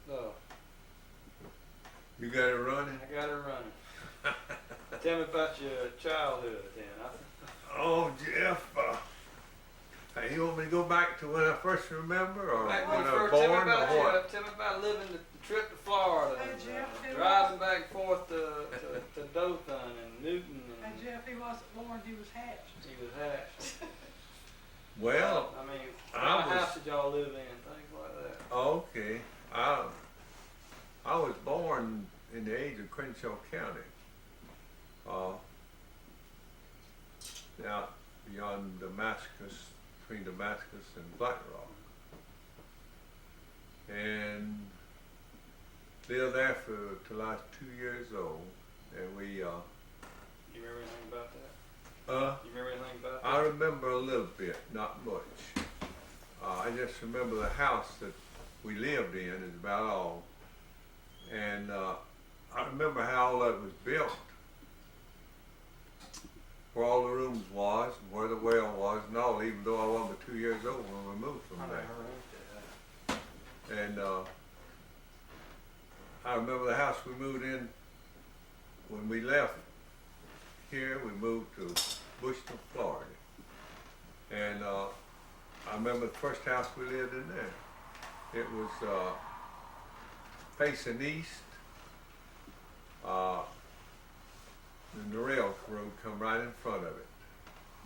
now. You got it running? I got it running. Tell me about your childhood then. Oh, Jeff, hey, you want me to go back to when I first remember, or Back when when I you was first, born, or what? tell me about living the trip to Florida, Hey, and, Jeff, driving back and forth to Dothan and Newton. And Jeff, he wasn't born, he was hatched. He was hatched. Well, I mean, what I kind of was- house did y'all live in? Things like that. okay, I was born in the age of Crenshaw County, out beyond Damascus, between Damascus and Black Rock, and lived there till I was 2 years old, and we. You remember anything about that? You remember anything about that? I remember a little bit, not much. I just remember the house that we lived in is about all. And I remember how all that was built, where all the rooms was, where the well was and all, even though I wasn't but 2 years old when we moved from there. And I remember the house we moved in when we left here. We moved to Bushville, Florida. And I remember the first house we lived in there. It was facing east, and the rail road come right in front of it.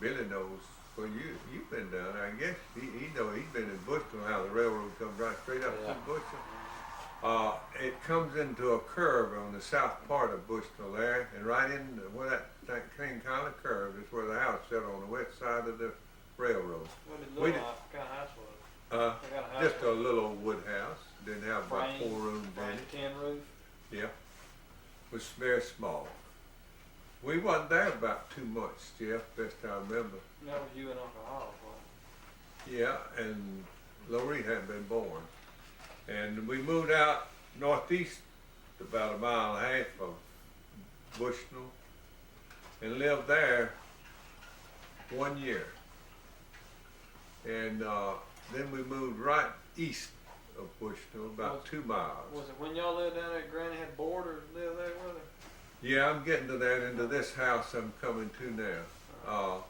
Billy knows, well, you've been down there, I guess. He knows, he's been in Bushville, how the railroad comes right straight up to Bushville. It comes into a curve on the south part of Bushville there, and right in where that thing kind of curve is where the house sat on the west side of the railroad. What kind of house was it? What kind of house Just a was it? little wood house. Didn't have about 4 rooms in Frame it. tin roof? Yeah. It was very small. We wasn't there about 2 months, Jeff, best I remember. That was you and Uncle Hall, wasn't Yeah, and Lorene hadn't been born. And we moved out northeast about 1.5 miles of Bushnell and lived there 1 year. And then we moved right east of Bushnell, about 2 miles. Was it when y'all lived down there, Granny had boarders live there with her? Yeah, I'm getting to that, into this house I'm coming to now.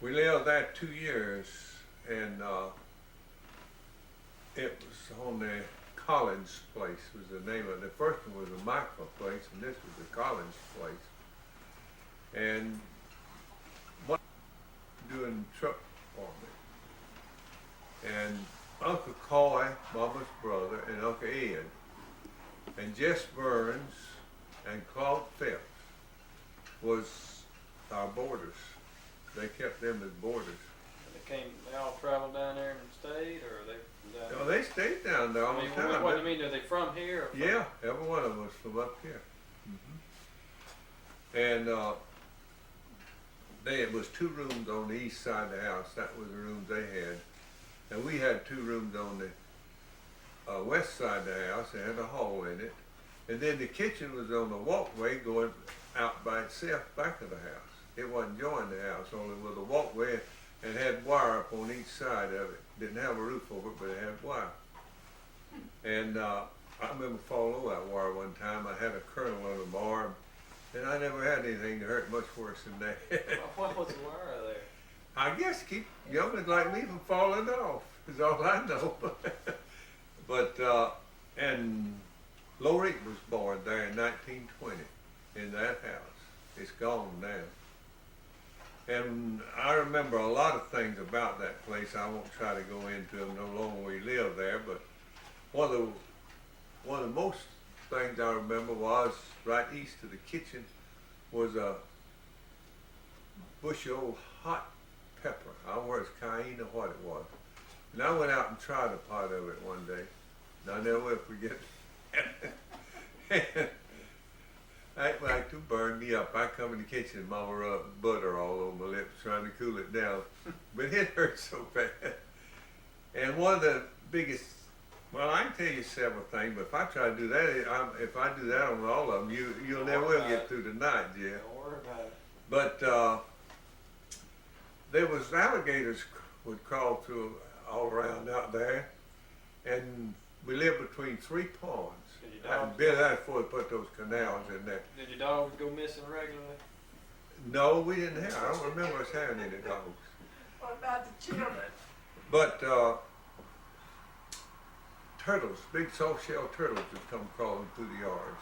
We lived there 2 years, and it was on the Collins place was the name of it. The first one was a Michael place, and this was the Collins place. And what doing truck for me. And Uncle Coy, Mama's brother, and Uncle Ed, and Jess Burns, and Claude Phelps was our boarders. They kept them as boarders. They all traveled down there and stayed, or they? No, they stayed down there all the time. What do you mean? Are they from here? Or from Yeah, every one of them was from up here. And it was 2 rooms on the east side of the house. That was the rooms they had. And we had 2 rooms on the west side of the house. It had a hall in it. And then the kitchen was on the walkway going out by itself back of the house. It wasn't joined the house, only with a walkway, and had wire up on each side of it. Didn't have a roof over it, but it had wire. And I remember falling over that wire one time. I had a kernel on the arm, and I never had anything that hurt much worse than that. What was the wire there? I guess keep youngins like me from falling off is all I know. But and Lorette was born there in 1920 in that house. It's gone now. And I remember a lot of things about that place. I won't try to go into them no longer. We lived there, but one of the most things I remember was right east of the kitchen was a bush of hot pepper. I don't know whether it's cayenne or what it was. And I went out and tried a pot of it one day, and I never will forget it. That like to burn me up. I come in the kitchen and Mama rubbed butter all over my lips trying to cool it down. But it hurt so bad. And one of the biggest, well, I can tell you several things, but if I try to do that, if I do that on all of them, you'll never will get through the night, Jeff. Don't worry about it. But there was alligators would crawl through all around out there. And we lived between 3 ponds. Did your dogs, And Billy, that's before they put those canals in there. did your dogs go missing regularly? No, we didn't have, I don't remember us having any dogs. What about the children? But turtles, big soft shell turtles would come crawling through the yards.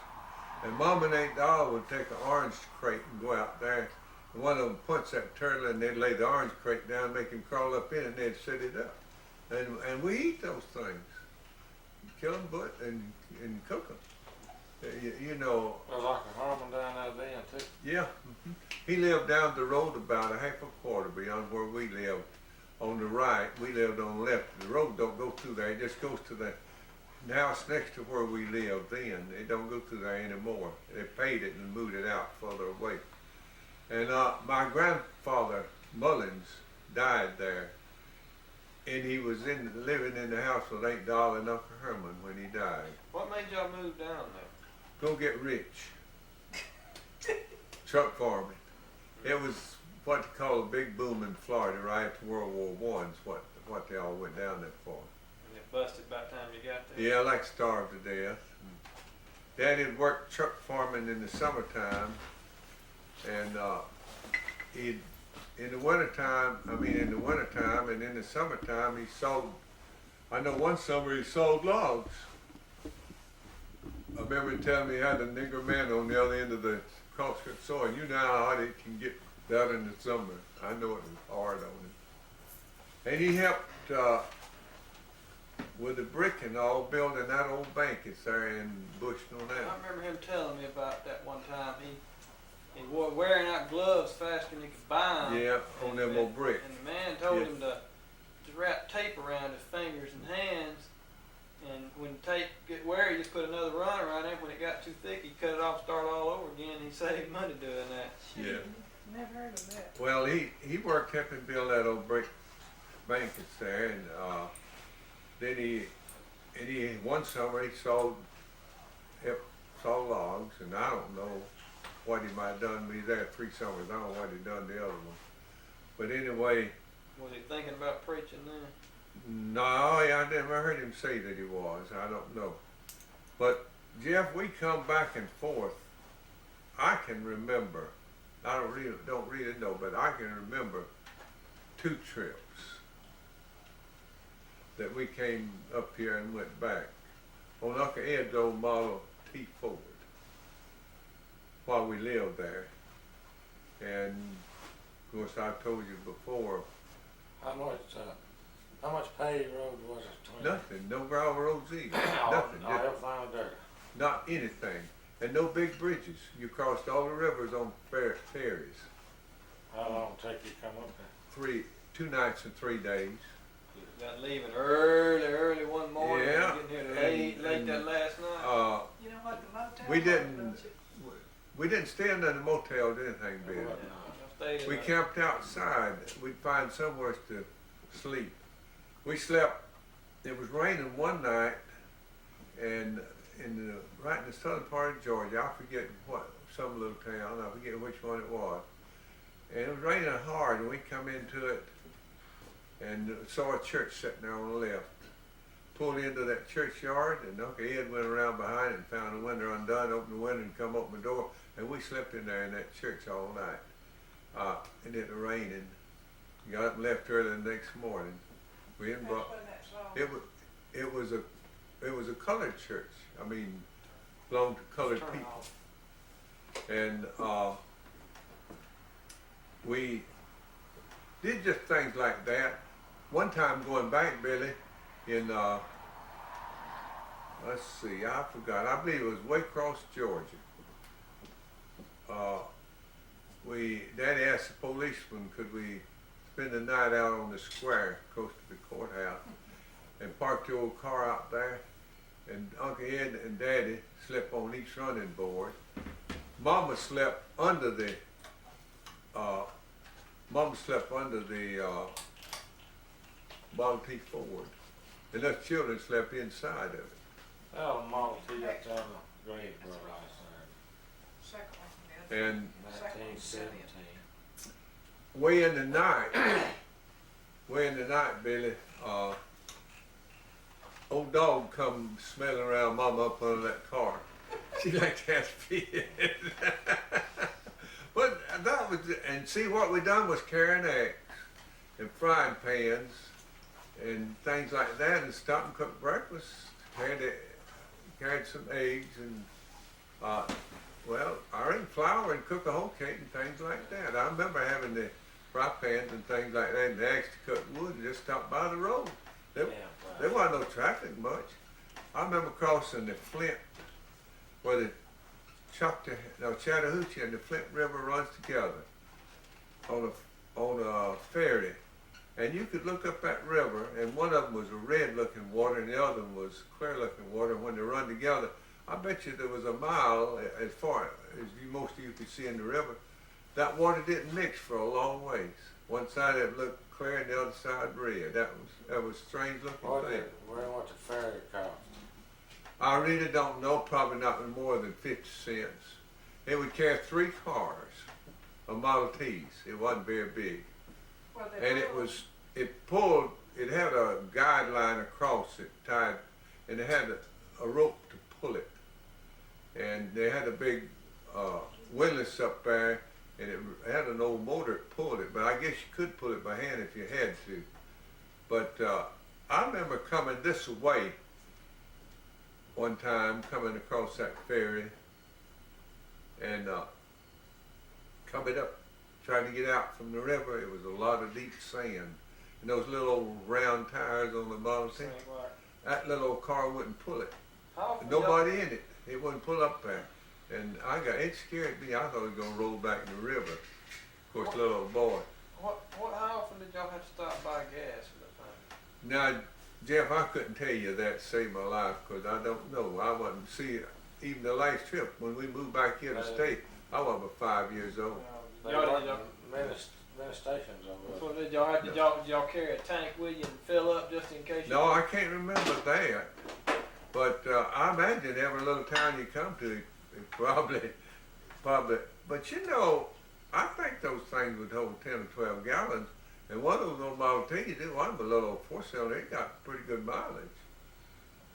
And Mom and Aunt Doll would take an orange crate and go out there. And one of them punch that turtle and they'd lay the orange crate down, make him crawl up in it, and they'd set it up. And we eat those things. Kill them and cook them. You know. Well, like a Harmon down there then too. Yeah. Mm-hmm. He lived down the road about a half a quarter beyond where we lived. On the right, we lived on the left. The road don't go through there. It just goes to the house next to where we lived then. It don't go through there anymore. They paid it and moved it out further away. And my grandfather, Mullins, died there. And he was living in the house with Aunt Doll and Uncle Herman when he died. What made y'all move down there? Go get rich. Truck farming. It was what they call a big boom in Florida right after World War I's what they all went down there for. And it busted by the time you got there? Yeah, like starved to death. Daddy'd work truck farming in the summertime, and in the wintertime and in the summertime he sold, I know one summer he sold logs. I remember him telling me he had a nigger man on the other end of the crosscut saw, and you know how hard it can get down in the summer. I know it was hard on him. And he helped with the brick and all, building that old bank that's there in Bushnell now. I remember him telling me about that one time. He was wearing out gloves faster than he could buy them. Yeah, on them old bricks. And the man told Yeah. him to wrap tape around his fingers and hands. And when tape get wear, he just put another runner around it. When it got too thick, he cut it off, start all over again. He saved money doing that. Yeah. Never heard of that. Well, he worked helping build that old brick bank that's there, and then he one summer he sold logs, and I don't know what he might have done. But he's there 3 summers. I don't know what he done the other one. But anyway, Was he thinking about preaching then? no, I never heard him say that he was. I don't know. But Jeff, we come back and forth. I can remember. I don't really know, but I can remember 2 trips that we came up here and went back on Uncle Ed's old Model T Ford while we lived there. And of course, I told you before, How much paved road was it? nothing, no gravel roads either, No, nothing, no, just everything was dirt. not anything, and no big bridges. You crossed all the rivers on ferries. How long did it take you to come up there? 2 nights and 3 days. Got leaving early one morning. Yeah, And getting here late and, that last night. You know what the motel We was, didn't- don't you? We didn't stay in the motels or anything, Yeah. Ben. I stayed in We a- camped outside. We'd find somewhere to sleep. We slept. It was raining one night, and right in the southern part of Georgia, I forget some little town. I forget which one it was. And it was raining hard, and we come into it, and saw a church sitting there on the left. Pulled into that churchyard, and Uncle Ed went around behind it and found the window undone, opened the window and come open the door, and we slept in there in that church all night. And it was raining. Got up and left early the next morning. We didn't That's brought, when that song. it was a colored church. I mean, belonged to colored Turn people. off. And we did just things like that. One time going back, Billy, in let's see, I forgot. I believe it was Waycross, Georgia. Daddy asked the policeman, could we spend the night out on the square close to the courthouse, and park the old car out there. And Uncle Ed and Daddy slept on each running board. Mama slept under the Model T Ford, and us children slept inside of it. That was a Model T up there in the Greensboro last Second one, yeah. And night, 1917. way in the night, Billy, old dog come smelling around mama up under that car. She like to have feed. But that was, and see what we done was carrying eggs and frying pans and things like that, and stop and cook breakfast. Carried some eggs and well, iron flour and cook a whole cake and things like that. I remember having the fry pans and things like that, and the eggs to cook wood and just stop by the road. There wasn't no traffic much. I remember crossing the Flint, where the Chattahoochee and the Flint River runs together on a ferry. And you could look up that river, and one of them was a red-looking water, and the other one was clear-looking water. And when they run together, I bet you there was a mile, as far as most of you could see in the river. That water didn't mix for a long ways. One side of it looked clear, and the other side red. That was strange looking thing. What's the ferry cost? I really don't know. Probably not more than 50 cents. It would carry 3 cars of Model Ts. It wasn't very big. Well, And it had a guideline across it tied, and it had a rope to pull it. And they had a big windlass up there, and it had an old motor that pulled it, but I guess you could pull it by hand if you had to. But I remember coming this way one time, coming across that ferry, and coming up, trying to get out from the river. It was a lot of deep sand. And those little old round tires on the Model T, Same like, that little old car wouldn't pull it. how often Nobody in it. It wouldn't pull up there. And it scared me. I thought it was going to roll back in the river. Of course, little old boy. how often did y'all have to stop by gas for that time? Now, Jeff, I couldn't tell you that to save my life because I don't know. I wasn't, even the last trip, when we moved back here to stay, I was about 5 years old. They Y'all, weren't did many stations over so did y'all carry a tank with you and fill up just in case? No, I can't remember that. But I imagine every little town you come to, it probably. But you know, I think those things would hold 10 or 12 gallons. And one of those old Model T's, it wasn't a little 4-cylinder, it got pretty good mileage.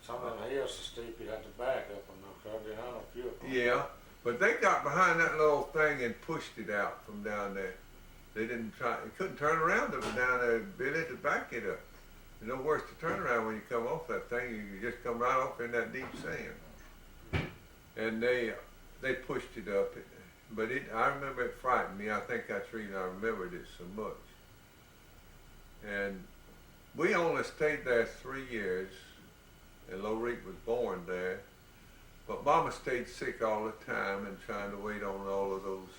Some of the hills so steep you had to back up on those cars. They had no fuel. Yeah, but they got behind that little thing and pushed it out from down there. They couldn't turn around it was down there, Billy, to back it up. There's no worse to turn around when you come off that thing. You just come right off in that deep sand. And they pushed it up. But I remember it frightened me. I think that's the reason I remembered it so much. And we only stayed there 3 years, and Lorique was born there. But Mama stayed sick all the time and trying to wait on all of those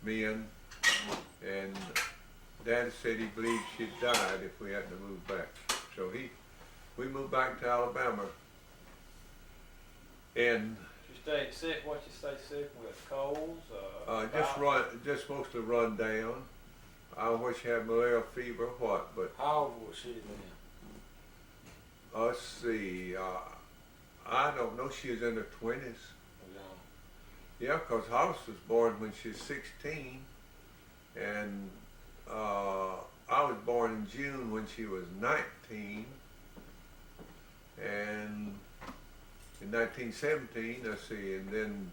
men. And Daddy said he believed she'd died if we hadn't moved back. So we moved back to Alabama. And You stayed sick. What you stay sick with? Colds? just mostly run down. I don't know if she had malarial fever or what, but How old was she then? let's see. I don't know. She was in her 20s. Yeah, because Hollis was born when she was 16, and I was born in June when she was 19, and in 1917, let's see, and then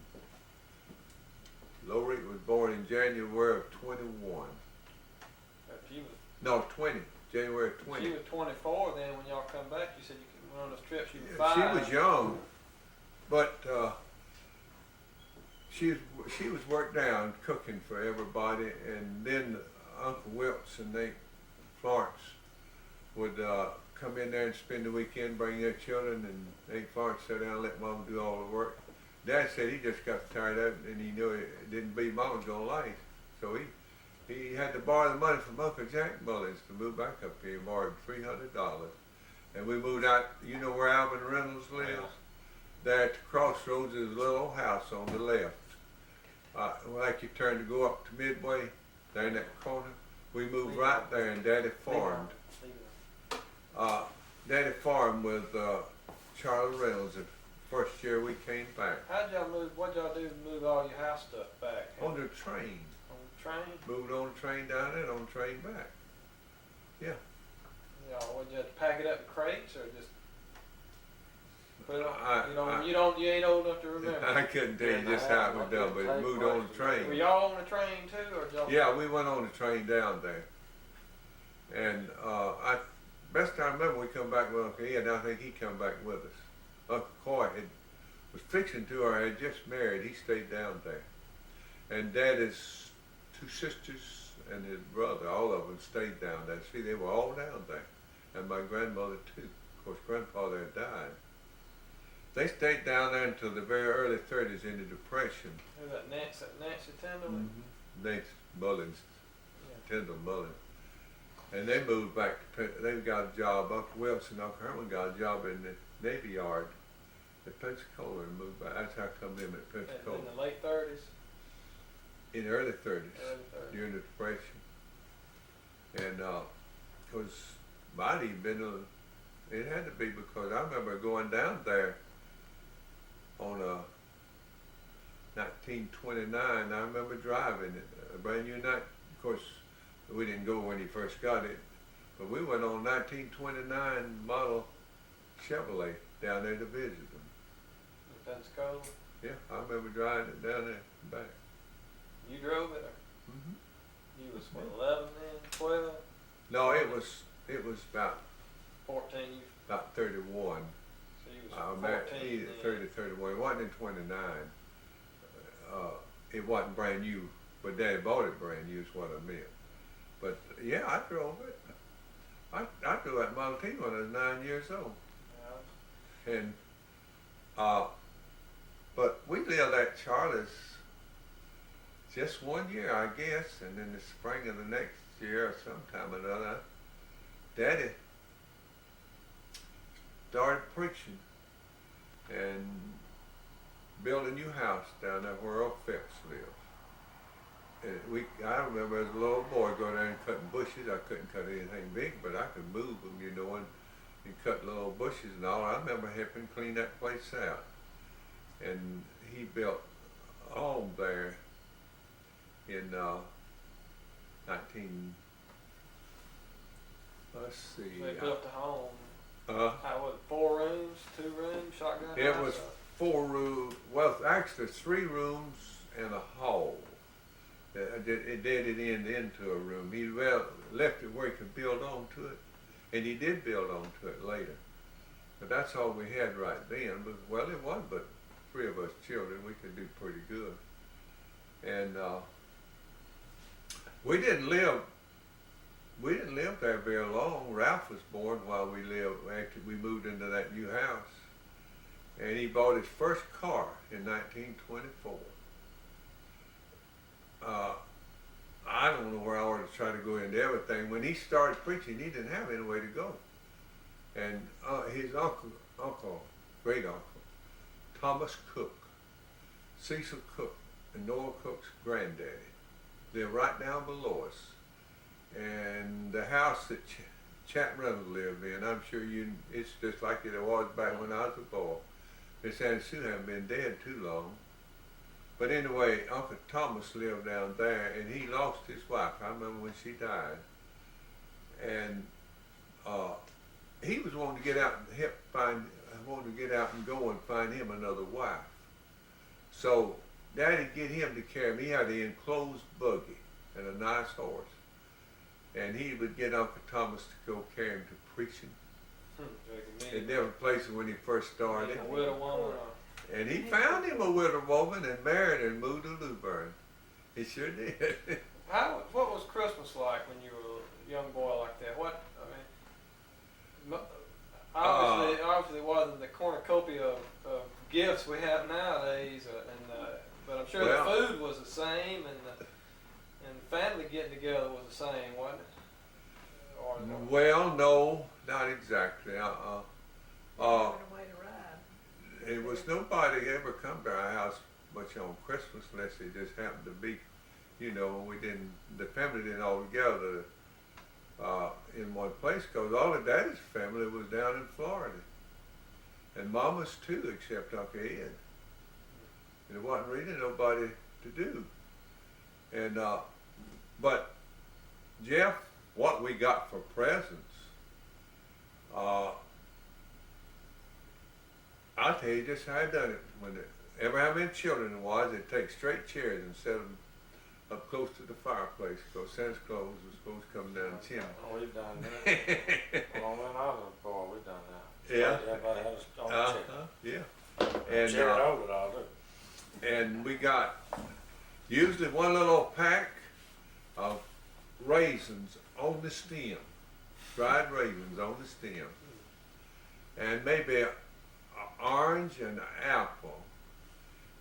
Lorique was born in January of 21. She was, No, 20. January of 20. she was 24 then when y'all come back. You said you could run on those trips. You were Yeah, 5. she was young, but she was worked down cooking for everybody, and then Uncle Wilts and Aunt Florence would come in there and spend the weekend, bring their children, and Aunt Florence sit down and let Mama do all the work. Dad said he just got tired of it, and he knew it didn't be Mama's gonna like, so he had to borrow the money from Uncle Jack Mullins to move back up here. He borrowed $300, and we moved out. You know where Alvin Reynolds lives? There at the crossroads is a little old house on the left. Like you turn to go up to Midway, there in that corner. We moved right there, and Daddy farmed. Daddy farmed with Charlie Reynolds the first year we came back. How'd y'all move? What'd y'all do to move all your house stuff back? On the train. On the train? Moved on the train down there and on the train back. Yeah. Would you have to pack it up in crates or just put it on? I- You ain't old enough to remember. I couldn't tell you just how it was done, but it moved on the Were train. y'all on the train too, or y'all? Yeah, we went on the train down there. And best I remember, we come back with Uncle Ed, and I think he come back with us. Uncle Coy was fixing to or had just married. He stayed down there. And Daddy's two sisters and his brother, all of them stayed down there. See, they were all down there. And my grandmother too. Of course, grandfather had died. They stayed down there until the very early 30s in the Depression. Who's that Nancy Tindall? Nancy Mullins, Yeah. Tyndall Mullins. And they moved back to, they got a job, Uncle Wilson, Uncle Herman got a job in the Navy Yard at Pensacola and moved back. That's how come them at Pensacola. In the late 30s? In the early 30s, Early 30s. during the Depression. And, cause might even been it had to be because I remember going down there on 1929, I remember driving it, a brand new night. Of course, we didn't go when he first got it, but we went on 1929 model Chevrolet down there to visit them. In Pensacola? Yeah, I remember driving it down there and back. You drove it, or you was what, 11 then, 12, No, it was about 14? about 31. So you was I 14 either then. 30, 31. It wasn't in 29. It wasn't brand new, but Daddy bought it brand new is what I meant. But yeah, I drove it. I drove that Model T when I was 9 years old. Yeah. And but we lived at Charlie's just 1 year, I guess, and then the spring of the next year or sometime or another, Daddy started preaching and built a new house down there where Earl Phipps lives. And I remember as a little boy going there and cutting bushes. I couldn't cut anything big, but I could move them, and cut little bushes and all. I remember helping clean that place out. And he built a home there in let's see. They built a home. Uh, How was it, 4 rooms, 2 rooms, shotgun It house, was or- 4 rooms, well, actually 3 rooms and a hall. It did it into a room. He left it where he could build onto it, and he did build onto it later. But that's all we had right then. But, well, it wasn't but 3 of us children. We could do pretty good. And we didn't live there very long. Ralph was born while we lived, after we moved into that new house. And he bought his first car in 1924. I don't know where I ought to try to go into everything. When he started preaching, he didn't have anywhere to go. And his great uncle, Thomas Cook, Cecil Cook, and Noah Cook's granddaddy, lived right down below us. And the house that Chat Reynolds lived in, I'm sure it's just like it was back when I was a boy. Miss Annie Sue hadn't been dead too long. But anyway, Uncle Thomas lived down there, and he lost his wife. I remember when she died. And he was wanting to get out and go and find him another wife. So Daddy get him to carry him. He had an enclosed buggy and a nice horse. And he would get Uncle Thomas to go carry him to preaching in different places when he first started. A widow woman, or And he found him a widow woman and married her and moved to Luverne. He sure did. what was Christmas like when you were a young boy like that? Obviously it wasn't the cornucopia of gifts we have nowadays, but I'm sure the food was the same, and family getting together was the same, wasn't it? Well, no, not exactly. Having a way to ride. It was nobody ever come to our house much on Christmas unless they just happened to be, the family didn't all gather in one place, because all of Daddy's family was down in Florida. And Mama's too, except Uncle Ed. And there wasn't really nobody to do. And, but Jeff, what we got for presents Uh, I'll tell you just how I done it. Ever how many children there was, they'd take straight chairs and set them up close to the fireplace, because Santa Claus was supposed to come down the chimney. Oh, we done that. Well, when I was a boy, we done that. Yeah. Everybody had a stone chair. Yeah. And, Chair over it all, too. and we got usually one little pack of raisins on the stem, dried raisins on the stem, and maybe an orange and an apple,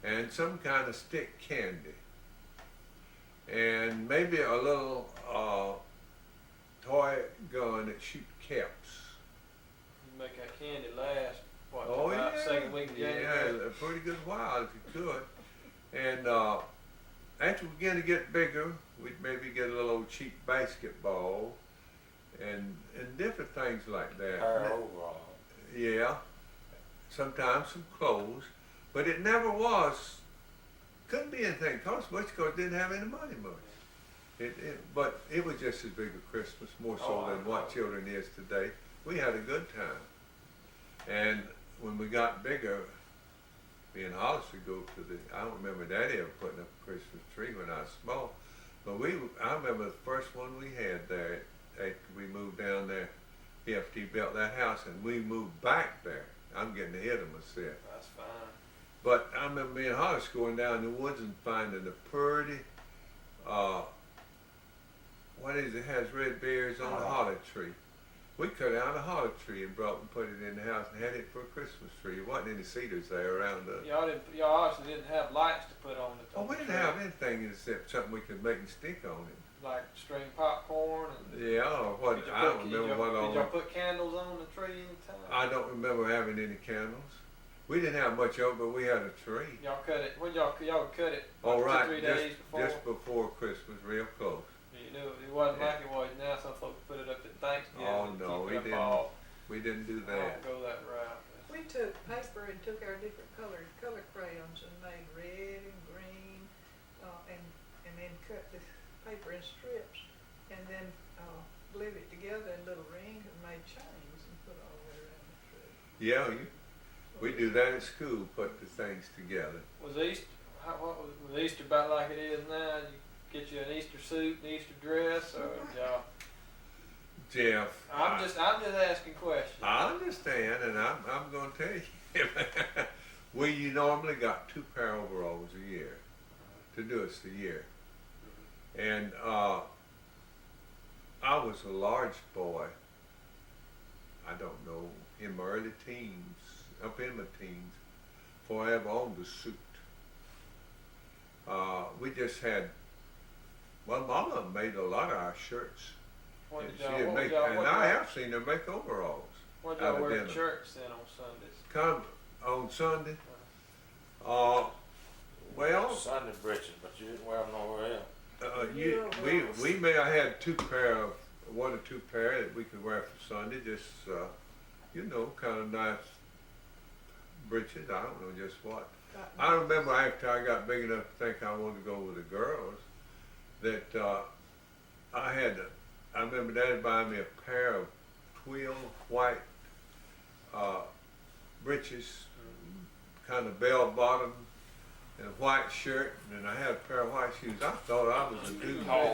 and some kind of stick candy, and maybe a little toy gun that shoots caps. You make that candy last, what, Oh about yeah, second week of January? yeah, a pretty good while if you could. And after we began to get bigger, we'd maybe get a little cheap basketball and different things like that. Pair of overalls. Yeah, sometimes some clothes, but it never was, couldn't be anything cost much because it didn't have any money much. But it was just as big a Christmas, more so than what children is today. We had a good time. And when we got bigger, me and Hollis would go to I don't remember Daddy ever putting up a Christmas tree when I was small, but I remember the first one we had there after we moved down there. After he built that house and we moved back there. I'm getting ahead of myself. That's fine. But I remember me and Hollis going down in the woods and finding a pretty, what is it, has red berries on the holly tree. We cut out a holly tree and put it in the house and had it for a Christmas tree. There wasn't any cedars there around us. Y'all obviously didn't have lights to put on the top. Oh, we didn't have anything except something we could make and stick on it. Like string popcorn and. Yeah, or what, I don't remember what all. Did y'all put candles on the tree anytime? I don't remember having any candles. We didn't have much of it, but we had a tree. Y'all cut it, when y'all would cut it, All like right, 2 or 3 days before? just before Christmas, real close. You knew it wasn't like it was now. Some folks put it up at Thanksgiving. Oh and no, keep we it up didn't. all. We didn't do I that. don't go that route. We took paper and took our different color crayons and made red and green, and then cut the paper in strips, and then glued it together in little rings and made chains and put all the way around the tree. Yeah, we do that at school. Put the things together. Was Easter? What was Easter about like it is now? You get you an Easter suit, an Easter dress, or y'all? Jeff, I'm just asking questions. I understand, and I'm going to tell you. We normally got 2 pair of overalls a year to do us a year, and I was a large boy. I don't know, in my early teens, up in my teens, before I ever owned a suit. We just had, well, Mama made a lot of our shirts. What And did she y'all, did what make, did y'all, and what I y'all, have seen her make overalls. what did out y'all of wear to denim. church then on Sundays? Come on Sunday. Well, Sunday breeches, but you didn't wear them nowhere else. we may have had 2 pair of 1 or 2 pair that we could wear for Sunday. Just kind of nice breeches. I don't know just what. I remember after I got big enough to think I wanted to go with the girls, that I remember Daddy buying me a pair of twill white breeches, kind of bell bottom, and a white shirt, and I had a pair of white shoes. I thought I was a dude. Oh,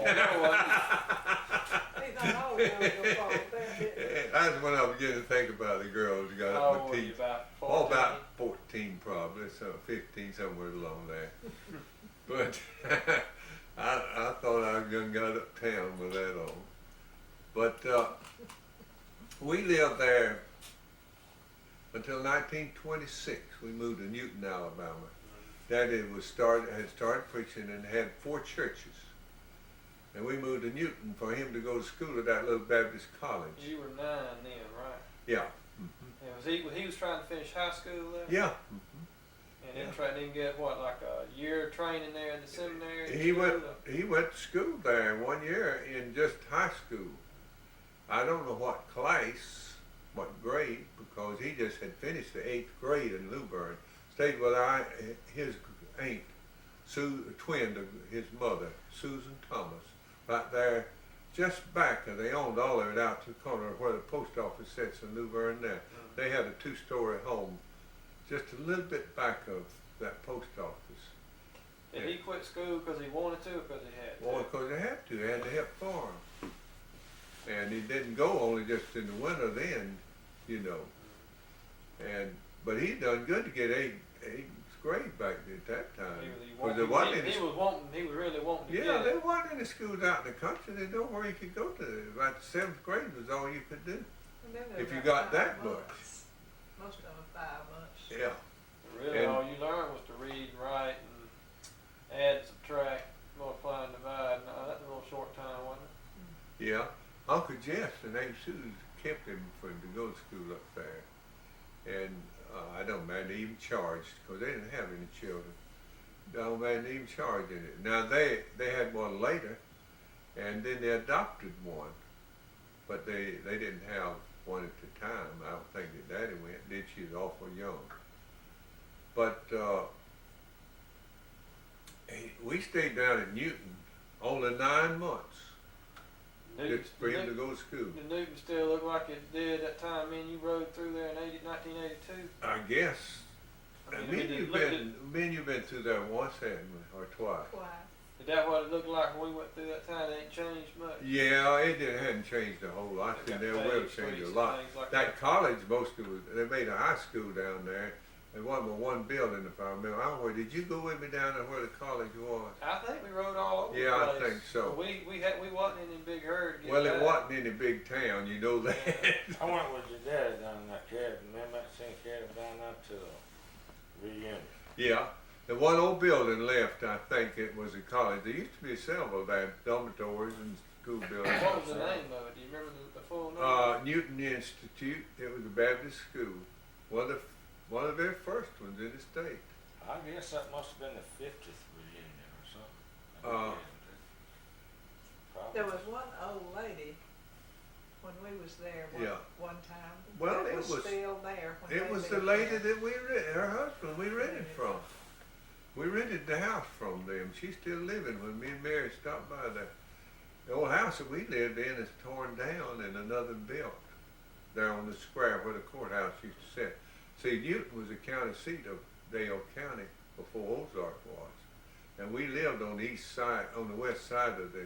He thought I was gonna go fall with that, didn't he? That's when I began to think about the girls who got How up old my were you, teeth. about Oh, 14? about 14 probably, so 15, somewhere along there. But I thought I done got uptown with that on. But we lived there until 1926. We moved to Newton, Alabama. Daddy had started preaching and had 4 churches. And we moved to Newton for him to go to school at that little Baptist college. You were 9 then, right? Yeah. And he was trying to finish high school there? Yeah. And then didn't get what, like a year of training there in the seminary? He went to school there 1 year in just high school. I don't know what class, what grade, because he just had finished the 8th grade in Lewburn. Stayed with his aunt, twin to his mother, Susan Thomas, right there just back, and they owned all of it out to the corner of where the post office sits in New Bern now. They had a 2-story home just a little bit back of that post office. Did he quit school because he wanted to or because he had to? Well, because they had to. They had to help farm. And he didn't go only just in the winter then, you know. But he done good to get eighth grade back at that time. He was really wanting to get Yeah, it. there wasn't any schools out in the country. They know where you could go to. About the 7th grade was all you could do. And then If there you were got that 5 much. months. Most of them 5 months. Yeah. Really, And- all you learned was to read and write and add, subtract, multiply, and divide. No, that's a little short time, wasn't it? Yeah. Uncle Jeff and Aunt Susan kept him for him to go to school up there. And I don't mind they even charged, because they didn't have any children. Don't mind they even charging it. Now they had one later, and then they adopted one. But they didn't have one at the time. I don't think that Daddy went, did. She was awful young. But we stayed down in Newton only 9 months. Just for him to go to school. Did Newton still look like it did that time me and you rode through there in 1982? I guess. Me and you've been through there once, haven't we, or twice? Twice. Is that what it looked like when we went through that time? It ain't changed much. Yeah, hadn't changed a whole lot. They And got they will paved change a streets lot. and things like That college, most of it, they made a high school down there. There wasn't but one building, if I remember. I don't know, did you go with me down there where the college was? I think we rode all over Yeah, the I place. think so. We wasn't in any big hurry to get Well, back. it wasn't any big town, you know that. I went with your dad down in that cabin. Remember that same cabin down there to reunion? Yeah. The one old building left, I think it was a college. There used to be several there, dormitories and school buildings. What was the name of it? Do you remember the full name? Newton Institute. It was a Baptist school. One of the very first ones in the state. I guess that must have been the 50th reunion or something. Probably. There was one old lady when we was there one time. Well, that it was still there. When It they was the lived lady there. that her husband, we rented from. We rented the house from them. She's still living when me and Mary stopped by there. The old house that we lived in is torn down and another built there on the square where the courthouse used to sit. See, Newton was the county seat of Dale County before Ozark was. And we lived on the east side, on the west side of the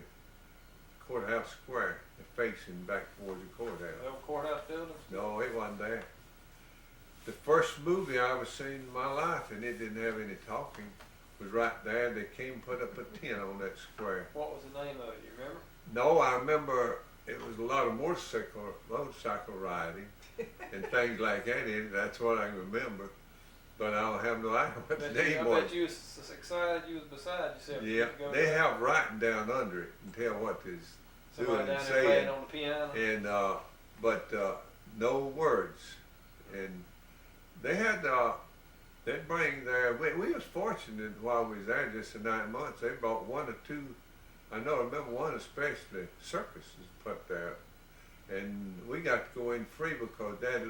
courthouse square, facing back towards the courthouse. The old courthouse building? No, it wasn't there. The first movie I ever seen in my life, and it didn't have any talking, was right there. They came put up a tent on that square. What was the name of it? You remember? No, I remember it was a lot of motorcycle riding and things like that in it. That's what I remember. But I don't have no idea what the name I was. bet you was so excited you was beside yourself. Yeah, they have writing down under it and tell what is somebody doing and down there playing saying. on the piano. And but no words. And they had they'd bring their. We was fortunate while we was there just for 9 months. They brought 1 or 2. I remember one especially. Circuses put there, and we got to go in free because Daddy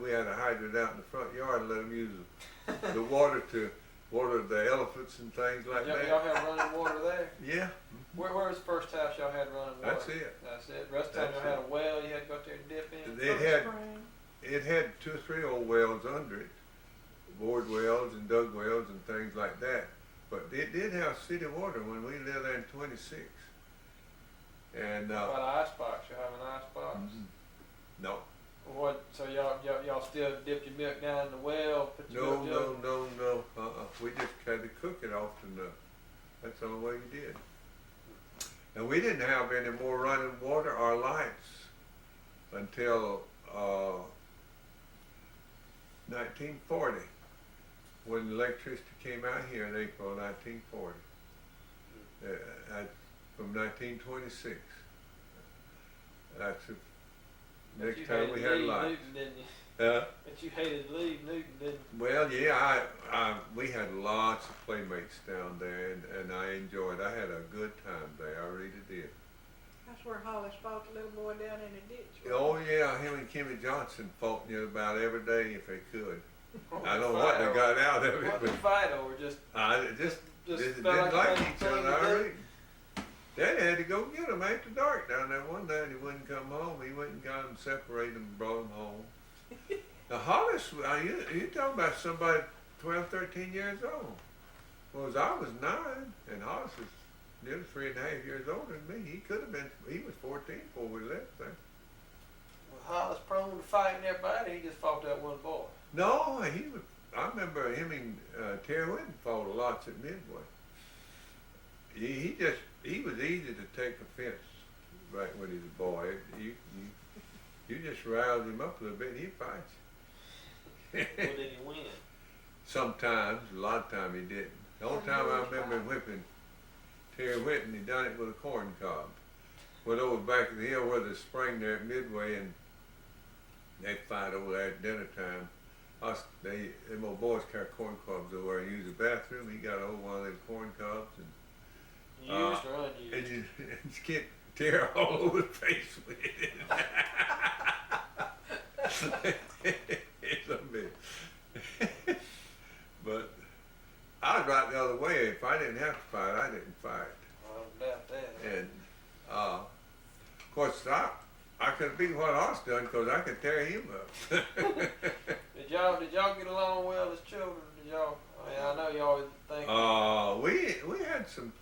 we had a hydrant out in the front yard and let them use the water to water the elephants and things like that. Y'all had running water there? Yeah. Where was the first house y'all had running water? That's it. That's it. The rest of the time y'all had a well you had to go up there and dip in? It had 2 or 3 old wells under it, bored wells and dug wells and things like that. But it did have city water when we lived there in 26. And What about an ice box? You have an ice box? No. What? So y'all still dipped your milk down in the well? Put your milk jug? No. We just had to cook it off the. That's the only way you did. And we didn't have any more running water or lights until 1940, when electricity came out here in April 1940. From 1926. That's the But next you time hated we to had leave lights. Newton, didn't you? Huh? But you hated to leave Newton, didn't you? Well, yeah, we had lots of playmates down there, and I enjoyed. I had a good time there. I really did. That's where Hollis fought the little boy down in the ditch. Oh yeah, him and Kimmy Johnson fought near about every day if they could. What I did don't they know what fight they over? got out of it, What did but they fight over? Just I just felt didn't like like a each thing other. to I do? really. Daddy had to go get them after dark down there one night. He wouldn't come home. He went and got them, separated them, brought them home. Now Hollis, you talking about somebody 12, 13 years old. Well, I was 9, and Hollis was nearly 3.5 years older than me. He could have been. He was 14 before we left there. Was Hollis prone to fighting everybody? He just fought that one boy. No, he was. I remember him and Terry Whitten fought a lot at Midway. He was easy to take offense right when he was a boy. You just roused him up a little bit and he'd fight you. Well, did he win? Sometimes, a lot of times he didn't. The only time I remember him whipping Terry Whitten, he done it with a corn cob. Went over back of the hill where the spring there at Midway, and they'd fight over there at dinner time. Them old boys carry corn cobs over and use the bathroom. He got over one of them corn cobs and Used or unused? and you get Terry all over the face with it. It's a bit. But I was right the other way. If I didn't have to fight, I didn't fight. I don't doubt that. And of course, I could be what I was doing because I could tear him up. Did y'all get along well as children? Did y'all? I mean, I know you always think. We had some.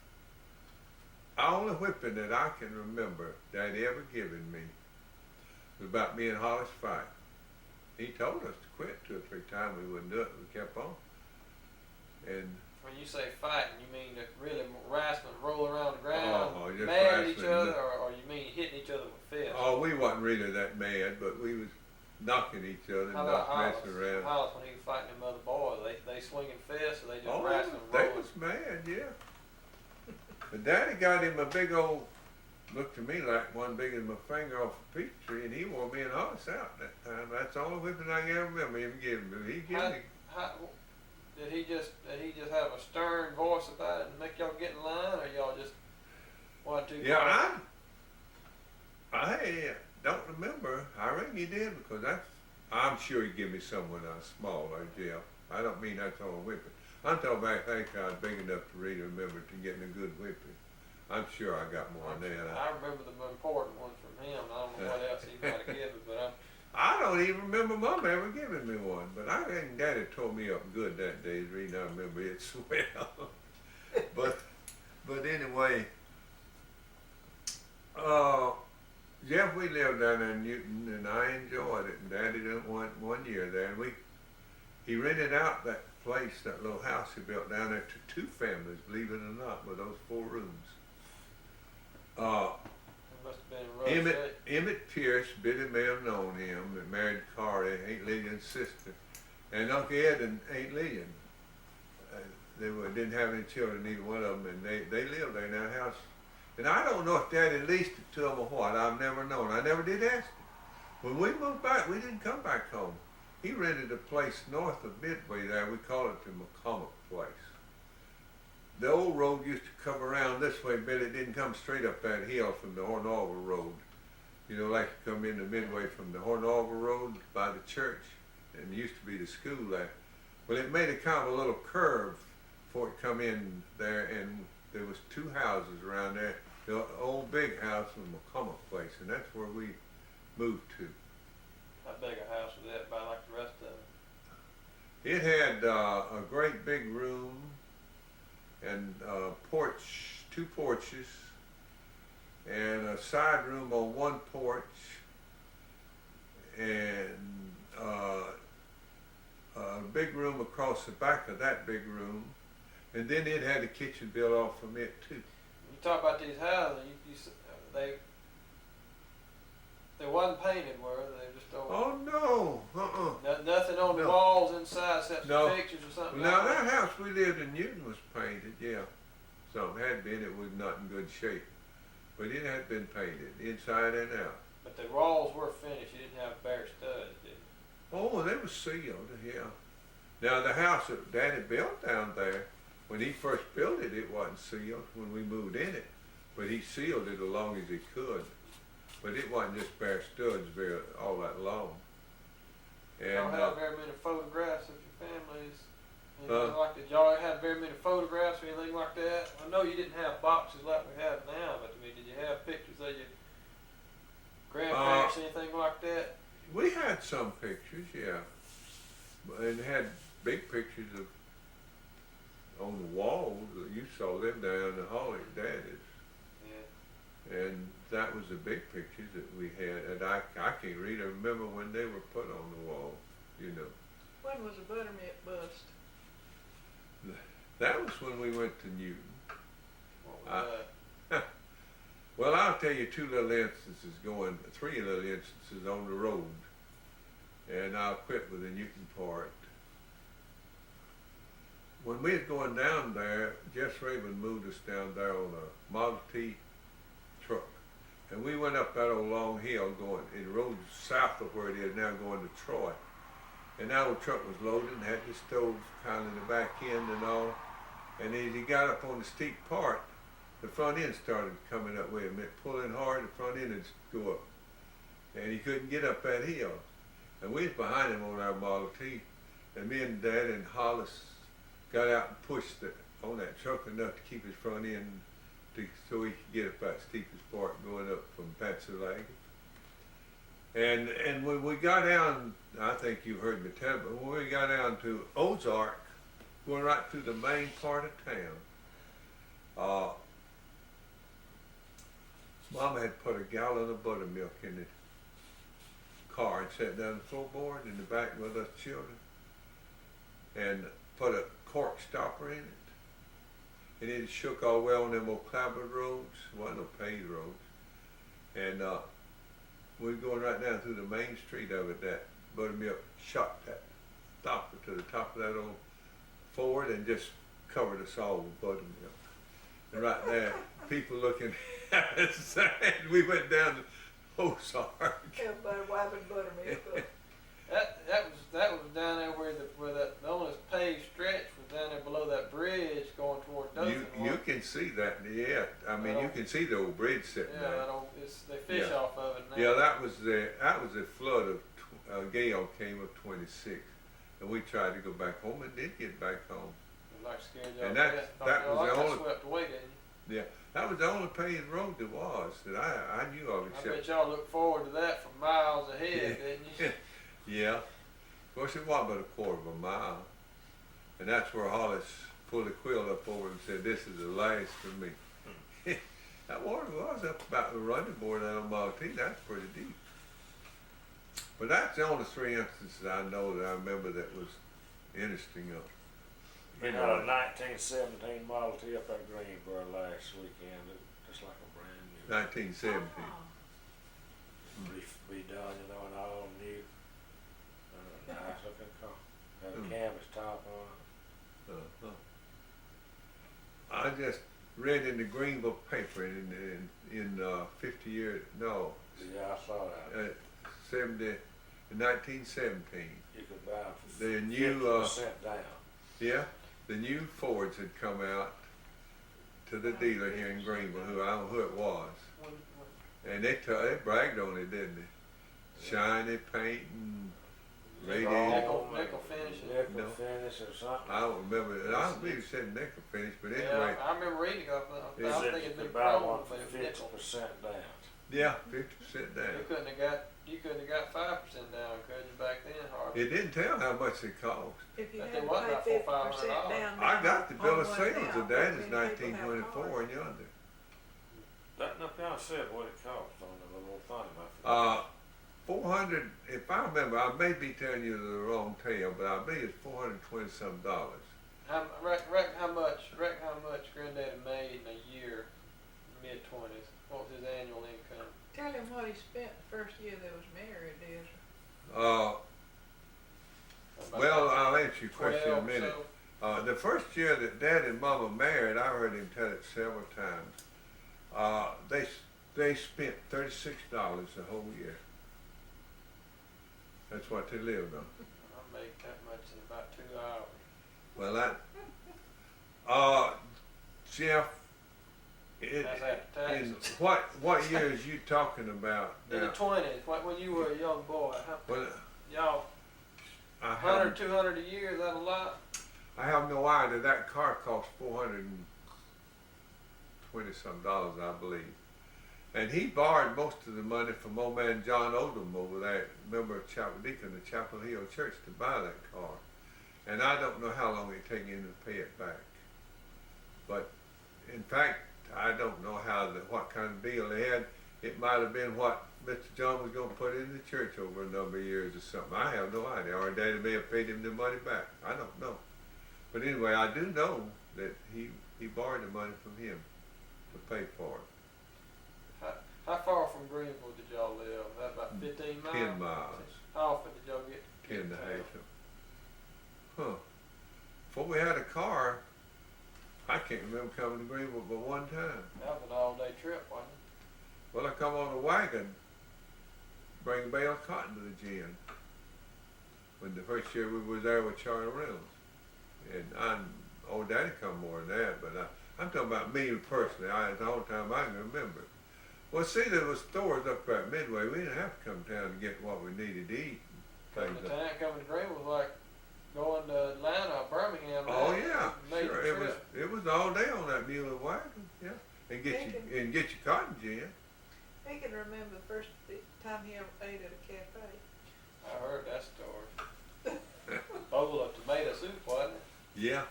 The only whipping that I can remember Daddy ever given me was about me and Hollis fight. He told us to quit 2 or 3 times. We wouldn't do it. We kept on. And when you say fighting, you mean to really wrestling, roll around the ground, just mad at each wrestling. other, or you mean hitting each other with fists? Oh, we wasn't really that mad, but we was knocking each other and How about not messing around. Hollis, when he was fighting them other boys, they swinging fists, or they just Oh, wrestling, they rolling? was mad, yeah. But Daddy got him a big old, looked to me like one bigger than my finger off a peach tree, and he wore me and Hollis out that time. That's the only whipping I can ever remember him giving me. He gave me. Did he just have a stern voice about it and make y'all get in line, or y'all just wanted to? Yeah, I don't remember. I reckon he did because I'm sure he gave me some when I was small, like Jeff. I don't mean that's all whipping. I'm talking about after I was big enough to really remember to getting a good whipping. I'm sure I got more than that. I remember the important ones from him. I don't know what else he might have given, but I don't even remember Mom ever giving me one, but I reckon Daddy tore me up good that day. The reason I remember it so well. but anyway, Jeff, we lived down there in Newton, and I enjoyed it. And Daddy didn't want 1 year there, and he rented out that place, that little house he built down there to 2 families, believe it or not, with those 4 rooms. it must have been rough shape. Emmett Pierce, Billy may have known him, that married Carly, Aunt Lillian's sister, and Uncle Ed and Aunt Lillian. They didn't have any children, neither one of them, and they lived there in that house. And I don't know if Daddy leased it to them or what. I've never known. I never did ask him. When we moved back, we didn't come back home. He rented a place north of Midway there. We call it the McCormick place. The old road used to come around this way, but it didn't come straight up that hill from the Hornover Road. You know, like you come into Midway from the Hornover Road by the church, and it used to be the school there. Well, it made a kind of a little curve before it come in there, and there was 2 houses around there. The old big house was McCormick place, and that's where we moved to. How big a house was that, by like the rest of them? It had a great big room and porch, 2 porches, and a side room on one porch, and a big room across the back of that big room, and then it had a kitchen built off from it too. You talk about these houses, they wasn't painted, were they? They just don't. Oh no, Nothing on the No. walls inside except No. some pictures or something. Now like that house we lived in Newton was painted, yeah. Something had been, it was not in good shape. But it had been painted, inside and out. But the walls were finished. You didn't have bare studs, did you? Oh, they were sealed, yeah. Now the house that Daddy built down there, when he first built it, it wasn't sealed when we moved in it. But he sealed it as long as he could. But it wasn't just bare studs all that long. You don't have very many photographs of your families Anything like that? Y'all had very many photographs or anything like that? I know you didn't have boxes like we have now, but I mean, did you have pictures of your grandparents, anything like that? We had some pictures, yeah, and had big pictures of on the walls. You saw them down the hall at Daddy's. Yeah. And that was the big pictures that we had, and I can't really remember when they were put on the wall, you know. When was the buttermilk bust? That was when we went to Newton. What was that? Well, I'll tell you three little instances on the road, and I'll quit with the Newton part. When we was going down there, Jess Raven moved us down there on a Model T truck. And we went up that old long hill going, in the road south of where it is now going to Troy. And that old truck was loaded and had the stove kind of in the back end and all. And as he got up on the steep part, the front end started coming up with him. It pulling hard, the front end would go up. And he couldn't get up that hill. And we was behind him on our Model T. And me and Dad and Hollis got out and pushed it on that truck enough to keep his front end so he could get up that steepest part going up from Pennsylvania. And when we got down, I think you heard me tell, but when we got down to Ozark, going right through the main part of town, Mama had put a gallon of buttermilk in the car and sat down the floorboard in the back with us children and put a cork stopper in it. And it shook all the way on them old Clabberhead roads. Wasn't no paved roads. And we were going right down through the main street of it. That buttermilk shot that stopper to the top of that old Ford and just covered us all with buttermilk. And right there, people looking at us, and we went down to Ozark. Everybody wiping buttermilk up. That was down there where the only paved stretch was down there below that bridge going toward Dothan. You can see that, yeah. I mean, you can see the old bridge sitting yeah, there. they fish off of it now. Yeah, that was the flood of gale came of 26, and we tried to go back home and did get back home. Like scared y'all And to death. that was the only. Swept away, didn't you? Yeah, that was the only paved road there was that I knew of. I Except, bet y'all looked forward to that for miles ahead, didn't you? Yeah, of course it wasn't but a quarter of a mile, and that's where Hollis pulled the quilt up over and said, "This is the last for me." That water was up about the running board out on Model T. That's pretty deep. But that's the only three instances I know that I remember that was interesting. We had a 1917 Model T up at Greensboro last weekend, just like a brand new. 1917. Redone, you know, and all new. Nice looking car. Had a canvas top on it. I just read in the Greenville paper in 50 years, no, Yeah, I saw that. 1917. You could buy them for The new, 50% down. Yeah, the new Fords had come out to the dealer here in Greenville, who I don't know who it was, and they bragged on it, didn't they? Shiny paint and radiator. Nickel finish. Nickel finish or something. I don't remember. I don't believe it said nickel finish, but anyway. Yeah, I remember reading about that. I was thinking it'd be buy one chrome, for but it was nickel. 50% down. Yeah, 50% down. You couldn't have got 5% down, could you, back then, hardly? It didn't tell how much it cost. If you But had they to wasn't pay about $400, 50% down. I got the bill on of one sales now, of that but is many people have 1924 cars. and yonder. That no kind said what it cost on the little thing. I forgot. 400, if I remember, I may be telling you the wrong tale, but I believe it's $420 some. Reckon how much Granddaddy made in a year, mid-20s? What was his annual income? Tell him what he spent the first year they was married, Ezra. Well, I'll answer your question in a 12 or minute. so? The first year that Dad and Mama married, I heard him tell it several times. They spent $36 the whole year. That's what they lived on. I make that much in about 2 hours. Well, Jeff, That's after in taxes. what year is you talking about In the now? 20s, when you were a young boy, Well, y'all, I 100, haven't, 200 a year, is that a lot? I have no idea. That car cost $420-some, I believe. And he borrowed most of the money from old man John Odom over there, member of Chapel Deacon of Chapel Hill Church, to buy that car. And I don't know how long it take him to pay it back. But in fact, I don't know what kind of deal they had. It might have been what Mr. John was going to put in the church over a number of years or something. I have no idea. Or Daddy may have paid him the money back. I don't know. But anyway, I do know that he borrowed the money from him to pay for it. How far from Greenville did y'all live? That about 15 miles? 10 miles. How often did y'all get 10 and a half. Huh. Before we had a car, I can't remember coming to Greenville but one time. That was an all-day trip, wasn't it? Well, I come on a wagon, bring a bale of cotton to the gin. When the first year we was there with Charlie Reynolds. And old Daddy come more than that, but I'm talking about me personally. It's the whole time I can remember. Well, see, there was stores up there at Midway. We didn't have to come down to get what we needed to eat. Coming to Greenville was like going to Atlanta or Birmingham. Oh yeah, Major sure. trip. It was all day on that mule and wagon, yeah. And get your cotton gin. He can remember the first time he ever ate at a cafe. I heard that story. Bowl of tomato soup, wasn't it? Yeah.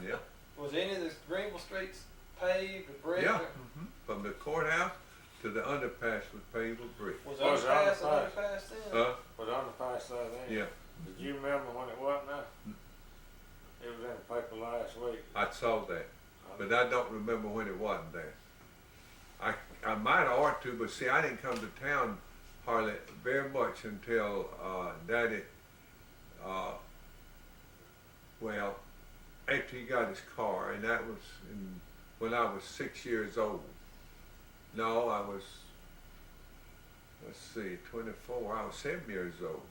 Yeah. Was any of the Greenville streets paved with brick? Yeah. From the courthouse to the underpass was paved with brick. Was the underpass then? Was the underpass there then? Yeah. Did you remember when it wasn't there? It was in the paper last week. I saw that, but I don't remember when it wasn't there. I might have ought to, but see, I didn't come to town hardly very much until Daddy, well, after he got his car, and that was when I was 6 years old. No, I was, let's see, 24. I was 7 years old.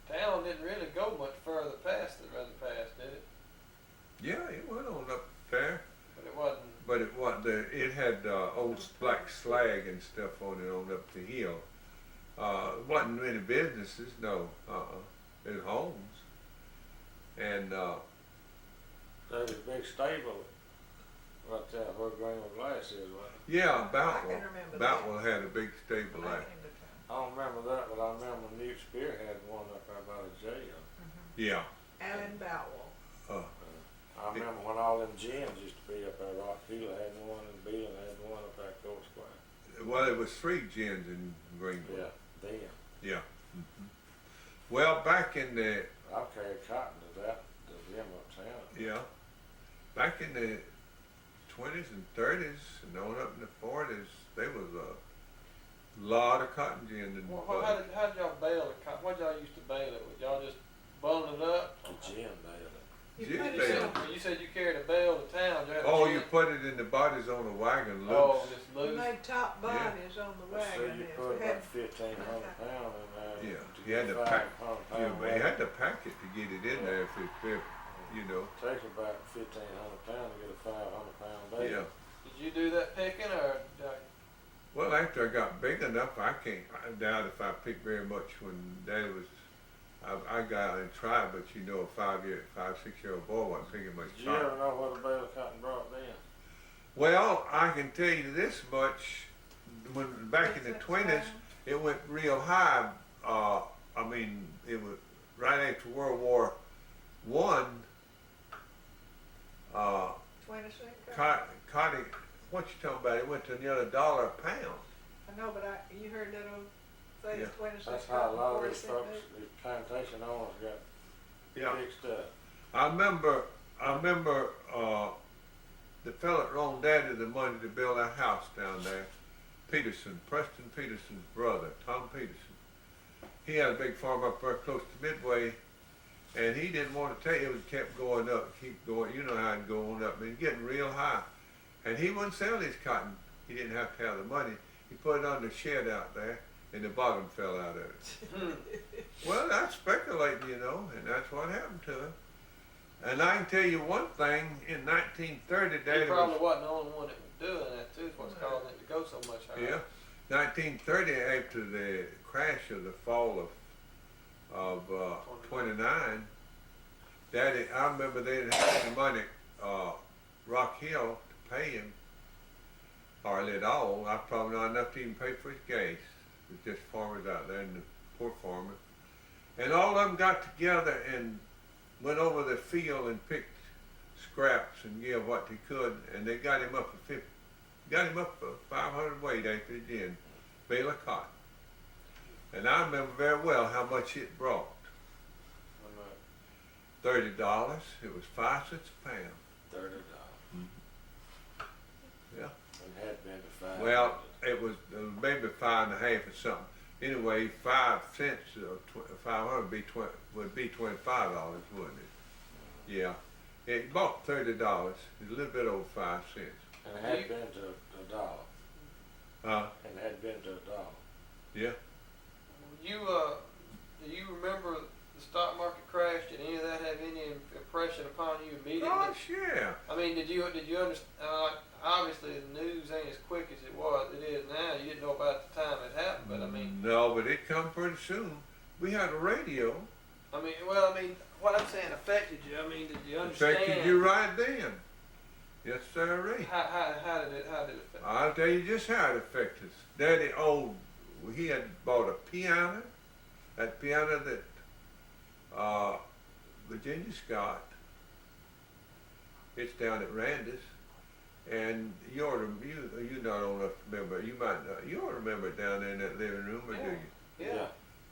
Town didn't really go much further past the underpass, did it? Yeah, it went on up there. But it wasn't. But it wasn't. It had old black slag and stuff on it on up the hill. It wasn't many businesses, no. It was homes. And There's a big stable right there where Greenville Glass is, wasn't it? yeah, I can remember Boutwell had a big stable When I there. came to town. I don't remember that, but I remember Newt Spear had one up there by the jail. Yeah. Alan Bowell. I remember when all them gyms used to be up there. Rock Hill had one, and Beelan had one up there at Court Square. Well, it was 3 gins in Greenville. Yeah, then. Yeah. Well, back in the I carried cotton to that, to them uptown. yeah, back in the 20s and 30s and on up in the 40s, there was a lot of cotton gin in Well, how did y'all bale it? What y'all used to bale it with? Y'all just bundle it up? The gym bailed it. You Gin put it bale. in- Well, you said you carried a bale to town. You had a Oh, gin- you put it in the bodies on the wagon loose. Oh, just We loose. made top bodies on the So wagon. you If put we had about 1,500 pounds in there. Yeah, to you had get to pack. 500 You had to pack it to get it in there if you know. It takes about 1,500 pounds to get a 500-pound bale. Yeah. Did you do that picking or? Well, after I got big enough, I doubt if I picked very much when Daddy was. I got out and tried, but you know, a 5, 6-year-old boy wasn't picking much Did you ever cotton. know what a bale of cotton brought then? Well, I can tell you this much. When back in the 20s, it went real high. I mean, it was right after World War I. 20 cent Cotton, what you talking about? It went to nearly $1 a pound. I know, but you heard that old say Yeah. 20 cent That's how a lot of 40 these cent folks, bale. these plantation owners got Yeah. fixed up. I remember the fella that loaned Daddy the money to build that house down there, Peterson, Preston Peterson's brother, Tom Peterson. He had a big farm up there close to Midway, and he didn't want to take it. It kept going up, keep going. You know how it going up, and it's getting real high. And he wouldn't sell his cotton. He didn't have to have the money. He put it on the shed out there, and the bottom fell out of it. Well, that's speculating, you know, and that's what happened to him. And I can tell you one thing, in 1930, He Daddy probably was, wasn't the only one that was doing that too. Is what's causing it to go so much higher. yeah, 1930, after the crash of the fall of 29, Daddy, I remember they didn't have any money, Rock Hill to pay him, hardly at all. I probably not enough to even pay for his gas. It was just farmers out there and the poor farmers. And all of them got together and went over the field and picked scraps and gave what they could, and they got him up to 500 weight after he did, bale of cotton. And I remember very well how much it brought. $30. It was 5 cents a pound. $30. Yeah. It had been to 5. Well, it was maybe 5 and a half or something. Anyway, 5 cents, 500 would be $25, wouldn't it? Yeah. It bought $30. It's a little bit over 5 cents. And it had been to $1. And it had been to $1. Yeah. Do you remember the stock market crash? Did any of that have any impression upon you immediately? Gosh, yeah. I mean, did you understand? Obviously, the news ain't as quick as it is now. You didn't know about it at the time it happened, but I mean. No, but it come pretty soon. We had a radio. I mean, what I'm saying affected you. I mean, did you understand? Affected you right then. Yes, sir. How did it affect? I'll tell you just how it affected us. Daddy, he had bought a piano. That piano that Virginia Scott. It's down at Randall's, and you not old enough to remember. You might not. You ought to remember it down there in that living room, or do you? Yeah.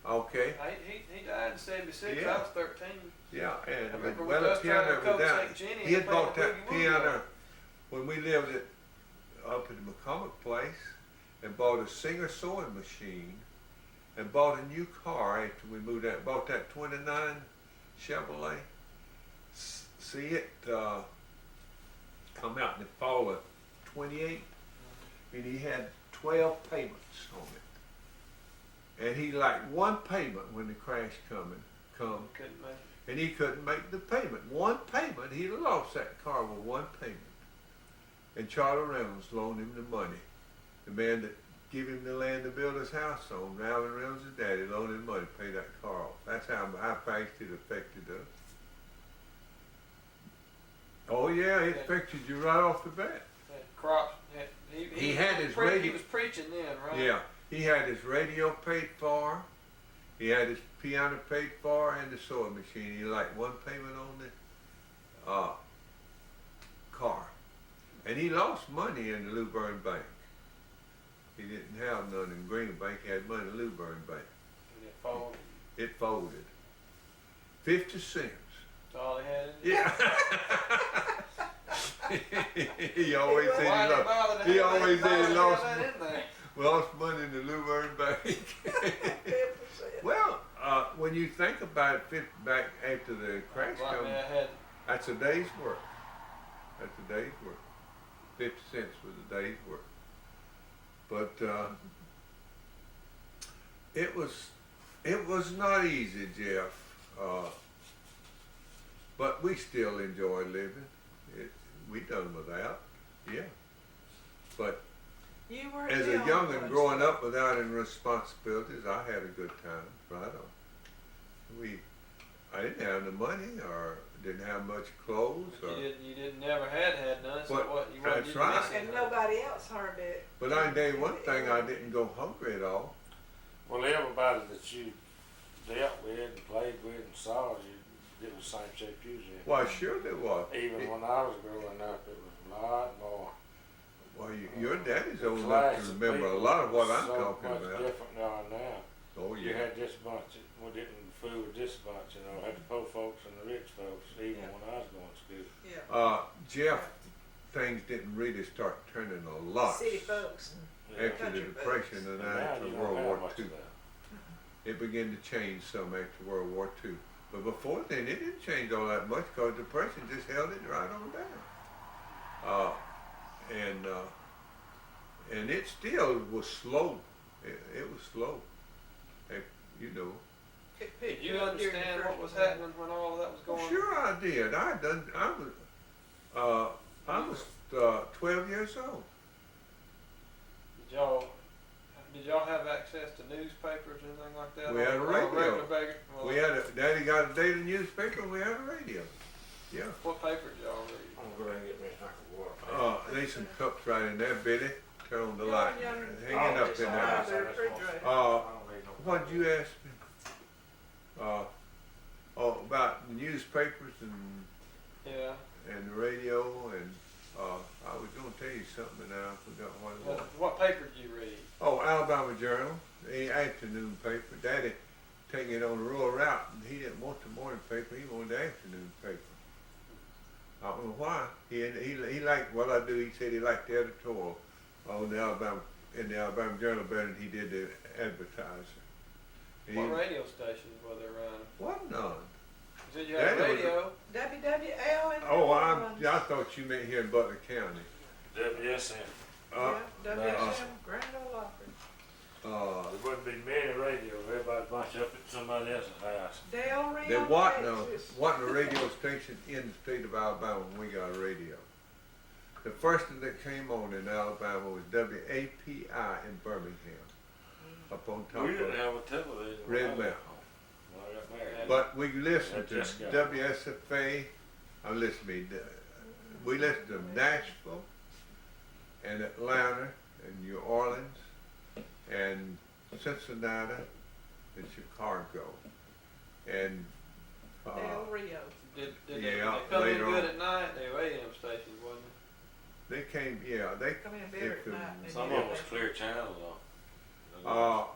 Okay. He died in '76. Yeah. I was 13. Yeah, and I remember the piano was down. St. Jenny He had and bought played that the Boogie piano when we lived up at the McCormick place, and bought a Singer sewing machine, and bought a new car after we moved out. Bought that '29 Chevrolet. See it come out in the fall of '28, and he had 12 payments on it. And he liked one payment when the crash come. Couldn't make it. And he couldn't make the payment. One payment, he lost that car with one payment. And Charlie Reynolds loaned him the money. The man that gave him the land to build his house on, Alvin Reynolds' daddy, loaned him money to pay that car off. That's how fast it affected us. Oh yeah, it affected you right off the bat. Crops. He had his radio. He was preaching then, right? Yeah, he had his radio paid for. He had his piano paid for and the sewing machine. He liked one payment on the car. And he lost money in the Lewburn Bank. He didn't have none in Green Bank. He had money in the Lewburn Bank. And it folded. It folded. 50 cents. That's all he had. Yeah. He always said he lost. He always said he lost money in the Lewburn Bank. Well, when you think about it, back after the crash come, that's a day's work. That's a day's work. 50 cents was a day's work. But it was not easy, Jeff. But we still enjoy living. We done without, yeah. But as a young'un growing up without any responsibilities, I had a good time, right on. I didn't have the money or didn't have much clothes. You didn't never had none, so what you that's right. And nobody else heard it. But I can tell you one thing, I didn't go hungry at all. Well, everybody that you dealt with and played with and saw, it was the same shape you was in. Well, sure there was. Even when I was growing up, it was a lot more. Well, your daddy's old enough to remember a lot of what I'm talking much about. Different than now. Oh yeah. You had this bunch. Food was this bunch. Had the poor folks and the rich folks. Even when I was going to school. Yeah. Jeff, things didn't really start turning a lot. City folks. After the Depression and after World War II. It began to change some after World War II. But before then, it didn't change all that much because the Depression just held it right on down. And it still was slow. It was slow. You know. Did you understand what was happening when all of that was going on? Sure I did. I was 12 years old. Did y'all have that access to newspapers, anything like that? We had a On radio. well, We had Daddy got a daily newspaper, and we had a radio. Yeah. What paper did y'all read? I'm going to get me a drink of water. There's some cups right in there, Billy. Turn on the Yeah, light. yeah. Hanging up in there. Out there, refrigerator. What'd you ask me? About the newspapers Yeah. and the radio, and I was gonna tell you something, and I forgot what it was. What paper did you read? Oh, Alabama Journal, the afternoon paper. Daddy taking it on the rural route, and he didn't want the morning paper. He wanted the afternoon paper. I don't know why. He liked what I do. He said he liked the editorial on the Alabama Journal better than he did the advertiser. What radio stations were they running? What none? You said you had a radio. WWL and. Oh, I thought you meant here in Butler County. WSM. Yeah, WSM, Grand Ole Opry. There wouldn't be many radios. Everybody bunch up at somebody else's house. Del Rio, There wasn't Texas. a radio station in the state of Alabama when we got a radio. The first one that came on in Alabama was WAPI in Birmingham, up on top We didn't of have a television. Red when I Mountain. got home. When I got married. But we listened to Just got- WSFA. We listened to Nashville and Atlanta and New Orleans and Cincinnati and Chicago and Del Rio. Did Yeah, they come in later good on. at night? They were AM stations, wasn't they came. Yeah, they. Come in better If at the- night. than Some you of them was think. clear channel though. Like Oh,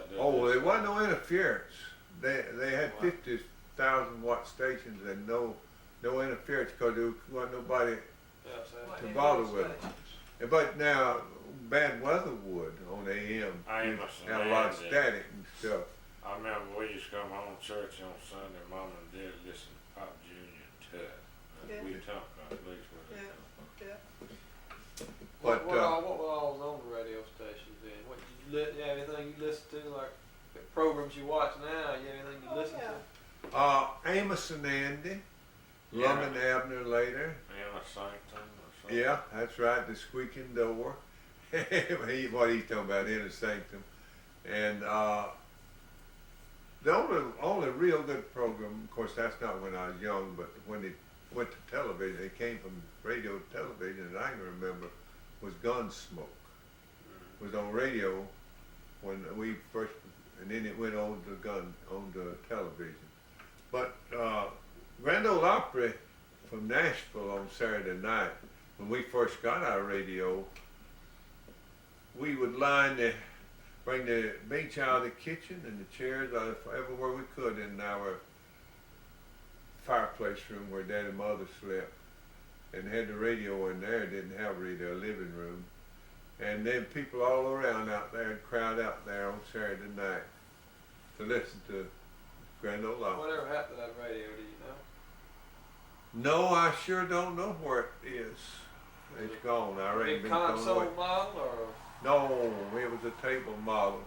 there WSM. wasn't no interference. They had 50,000 watt stations and no interference because there wasn't nobody. they? Yeah, so What, to in bother those with 'em. stations? But now bad weather would on AM. Amos and Had a lot of Andy. static and stuff. I remember we used to come home from church on Sunday. Mom and Dad listened to Pop Junior and Tut. Yeah. We talked about at least what they Yeah. talked. Yeah. But what all was on the radio stations then? What did you anything you listen to, like the programs you watch now? You have anything you Oh, listen yeah. to? Amos and Andy, Yeah. Lum and Abner later. Emma Sanctum or something. Yeah, that's right. The squeaking door. What he's talking about in the sanctum. And the only real good program, of course, that's not when I was young, but when they went to television, it came from radio to television, and I can remember, was Gunsmoke. It was on radio when we first, and then it went on to television. But Grand Ole Opry from Nashville on Saturday night, when we first got our radio, we would bring the bench out of the kitchen and the chairs out everywhere we could in our fireplace room where Dad and Mother slept, and had the radio in there. Didn't have a radio, living room, and then people all around out there and crowd out there on Saturday night to listen to Grand Ole Opry. Whatever happened to that radio? Do you know? No, I sure don't know where it is. It's gone. I already Big been thrown console away. model or? No, it was a table model,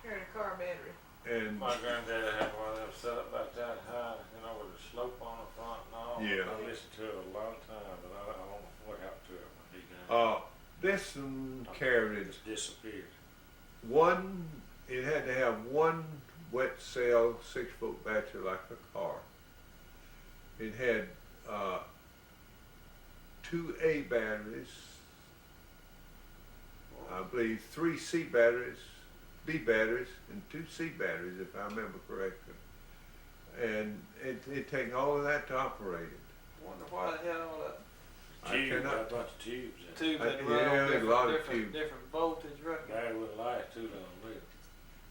Carrying a car battery. and My granddad had one of them set up about that high, with a slope on the front and all. Yeah. I listened to it a long time, but I don't know what happened to it when he died. this one carried It just disappeared. one. It had to have one wet cell 6-foot battery like a car. It had 2 A batteries, I believe 3 C batteries, B batteries, and 2 C batteries, if I remember correctly. And it take all of that to operate it. Wonder why they had all that I Tubes, cannot- got a bunch of tubes in it. tubes that Yeah, run on there's a lot of different tubes. different voltage, right? Daddy wouldn't last too long, would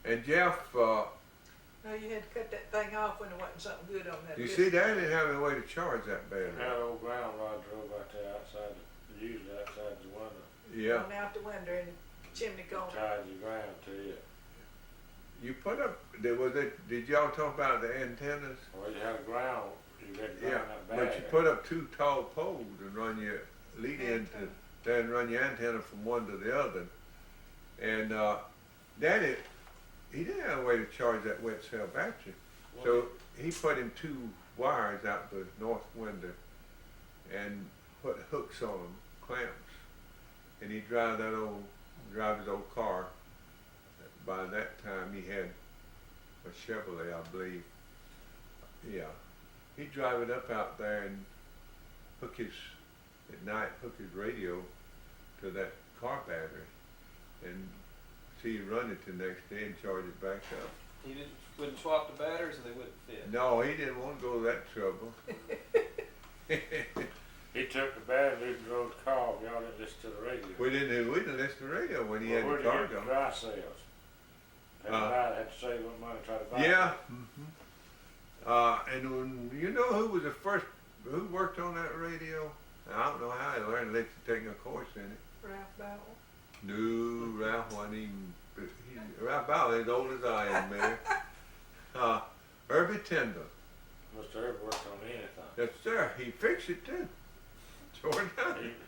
he? And Jeff, No, you had to cut that thing off when there wasn't something good on that. you disc. see, Dad didn't have any way to charge that battery. Had old ground rod drove out there outside, usually outside the window, Yeah. Going out the window in the chimney corner. tied the ground to it. You put up, did y'all talk about the antennas? Well, you had a ground, you had to Yeah, ground that bag. but you put up 2 tall poles and run your lead into, Antenna. then run your antenna from one to the other. And Daddy, he didn't have a way to charge that wet cell battery. So he put him 2 wires out the north window and put hooks on them, clamps. And he drive his old car by by that time he had a Chevrolet, I believe. Yeah. He'd drive it up out there and hook his radio to that car battery and see it run it the next day and charge it back up. He wouldn't swap the batteries, or they wouldn't fit. No, he didn't want to go to that trouble. He took the battery and drove the car. Y'all didn't listen to the radio. We didn't listen to the radio when he had Where the did car he get going. the dry sales? Had to save what money to try to buy Yeah. it. And when, you know who was the first, who worked on that radio? I don't know how he learned to take a course in it. Ralph Bowell. No, Ralph wasn't even, Ralph Bowell is as old as I am, man. Herbie Tyndall. Mr. Herb worked on anything. Yes, sir. He fixed it too. Jordan.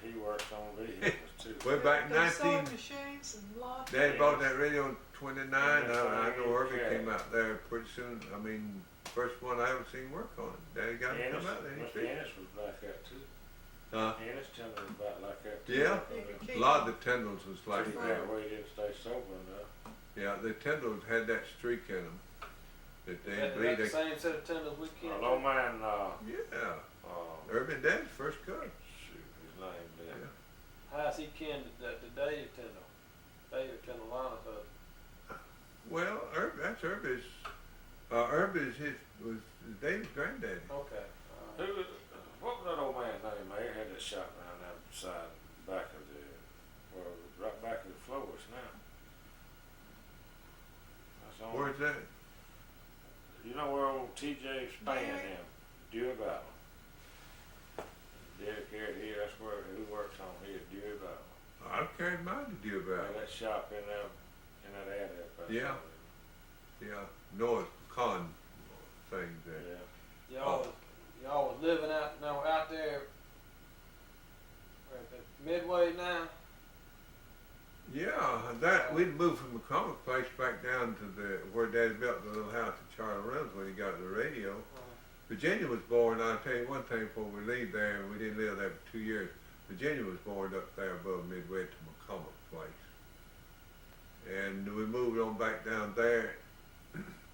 He worked on vehicles too. Way back in They sold 19, machines and lots. Dad bought that radio in 29. I know Herbie Yeah. came out there pretty soon. I mean, first one I ever seen work on it. Daddy got him to come out there. He Mr. fixed it. Ennis was like that too. Ennis Tindall was about like that too. Yeah. You A lot of the Tyndalls was like Too that. bad he didn't stay sober enough. Yeah, the Tyndalls had that streak in them. That they Had believed the they, same set of tendons we A can't. low man, yeah. Herbie and Dad's first cousin. shoot, his name then. Yeah. How's he kin to Dave Tyndall? David Tyndall, Lana's husband. Well, that's Herbie's. Herbie's was David's granddaddy. Okay. What was that old man's name there? Had that shop around that side, back of the, well, right back of the floors now. That's on. Where's that? You know where old TJ Span Derek? him? Dewey Battle. Derek Garrett here, that's where, who works on here, Dewey Battle. I've carried mine to do about That shop in that alley up there. Yeah. Yeah, Noah's con thing there. Yeah. Y'all was living out there at Midway now. Yeah, that we'd moved from the comic place back down to where Daddy built the little house at Charlie Reynolds when he got the radio. Virginia was born. I'll tell you one thing before we leave there, and we didn't live there for 2 years. Virginia was born up there above Midway to McCormick Place, and we moved on back down there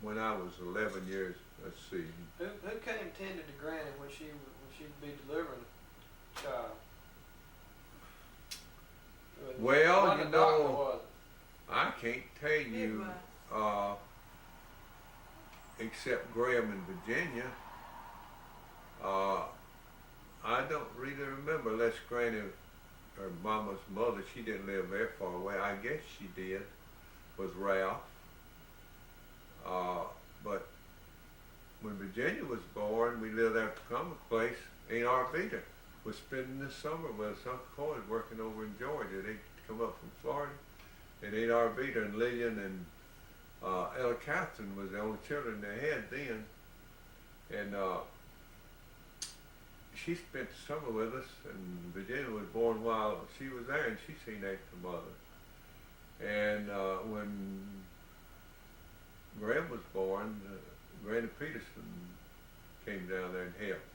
when I was 11 years. Let's see. Who came tended to Granny when she would be delivering a child? Well, What you the doctor know, was it? I can't tell you, except Graham in Virginia. I don't really remember unless Granny, her mama's mother, she didn't live very far away. I guess she did, was Ralph. But when Virginia was born, we lived at the comic place. Aunt Arvita was spending the summer with us. Uncle Coy was working over in Georgia. They'd come up from Florida. And Aunt Arvita and Lillian and Ella Catherine was the only children they had then. And she spent the summer with us, and Virginia was born while she was there, and she seen after mother. And when Graham was born, Granny Peterson came down there and helped.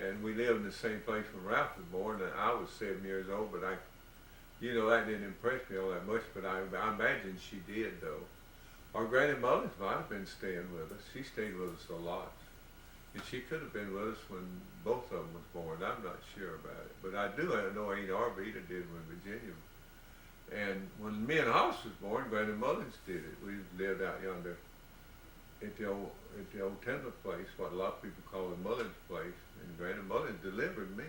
And we lived in the same place when Ralph was born. And I was 7 years old, but that didn't impress me all that much, but I imagine she did, though. Our Granny Mullins might have been staying with us. She stayed with us a lot. And she could have been with us when both of them was born. I'm not sure about it. But I do know Aunt Arvita did when Virginia. And when me and Hoss was born, Granny Mullins did it. We lived out yonder at the old Tyndall place, what a lot of people call the Mullins place. And Granny Mullins delivered me.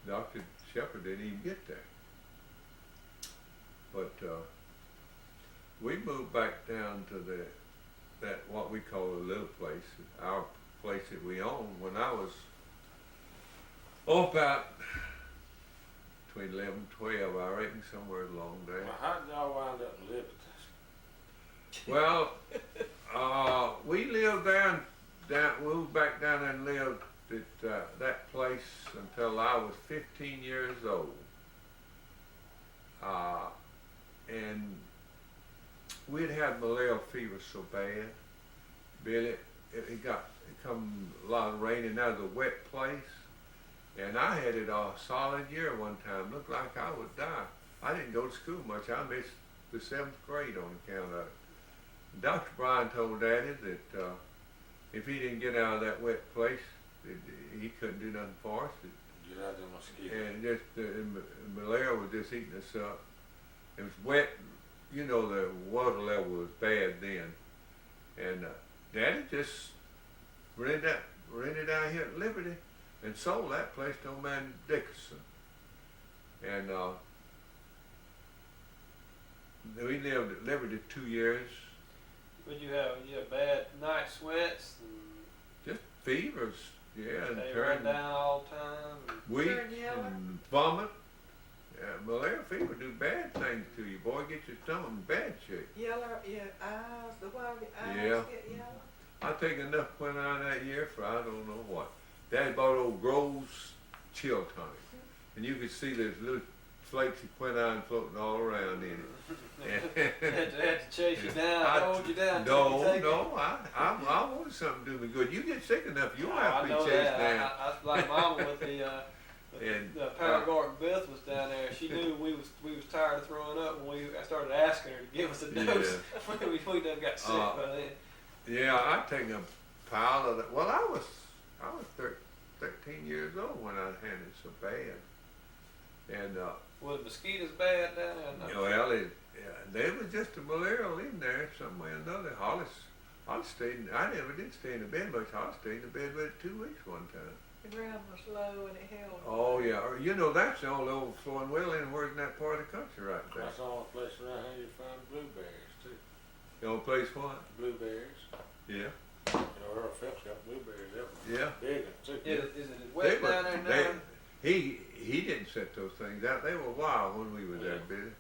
Dr. Shepherd didn't even get there. But we moved back down to that what we call a little place, our place that we owned, when I was about between 11 and 12, I reckon, somewhere along there. Well, how did y'all wind up in Liberty? Well, we lived there moved back down there and lived at that place until I was 15 years old. And we'd had malarial fever so bad, Billy, it come a lot of rain, and that was a wet place. And I had it a solid year one time. Looked like I would die. I didn't go to school much. I missed the 7th grade on account of it. Dr. Bryan told Daddy that if he didn't get out of that wet place, he couldn't do nothing for us. Get out there, mosquitoes. And just malaria was just eating us up. It was wet. You know, the water level was bad then. And Daddy just rented out here at Liberty and sold that place to old man Dickerson. And we lived at Liberty 2 years. Would you have bad night sweats? Just fevers, yeah, and They run down all the time. weak Turn yellow? and vomit. Yeah, malaria fever do bad things to you, boy. Get your stomach in bad shape. Yellow, your eyes, the while your eyes Yeah. get yellow. I take enough quinine that year for I don't know what. Daddy bought old Grove's chill tonic, and you could see there's little flakes of quinine floating all around in it. Had to chase you down, hold you down. No, till you take it. no, I wanted something to do me good. You get sick enough, you'll have to be I know chased that. down. I like Mama with And, the Power Garden Beth was down there. She knew we was tired of throwing up when I started asking her to give us a dose. we done got sick by then. Yeah, I take a pile of that. Well, I was 13 years old when I had it so bad. And Was mosquitoes bad down there? well, there was just a malarial in there some way or another. Hollis stayed. I never did stay in the bed much. Hollis stayed in the bed with it 2 weeks one time. The ground was low and it held. Oh yeah, you know that's the only overflowing well anywhere in that part of the country right there. That's the only place around here you find blueberries too. The only place what? Blueberries. Yeah. You know, Earl Phelps got blueberries everywhere. Yeah. Big ones too. Is it wet down there now? He didn't set those things out. They were wild when we were there, Billy.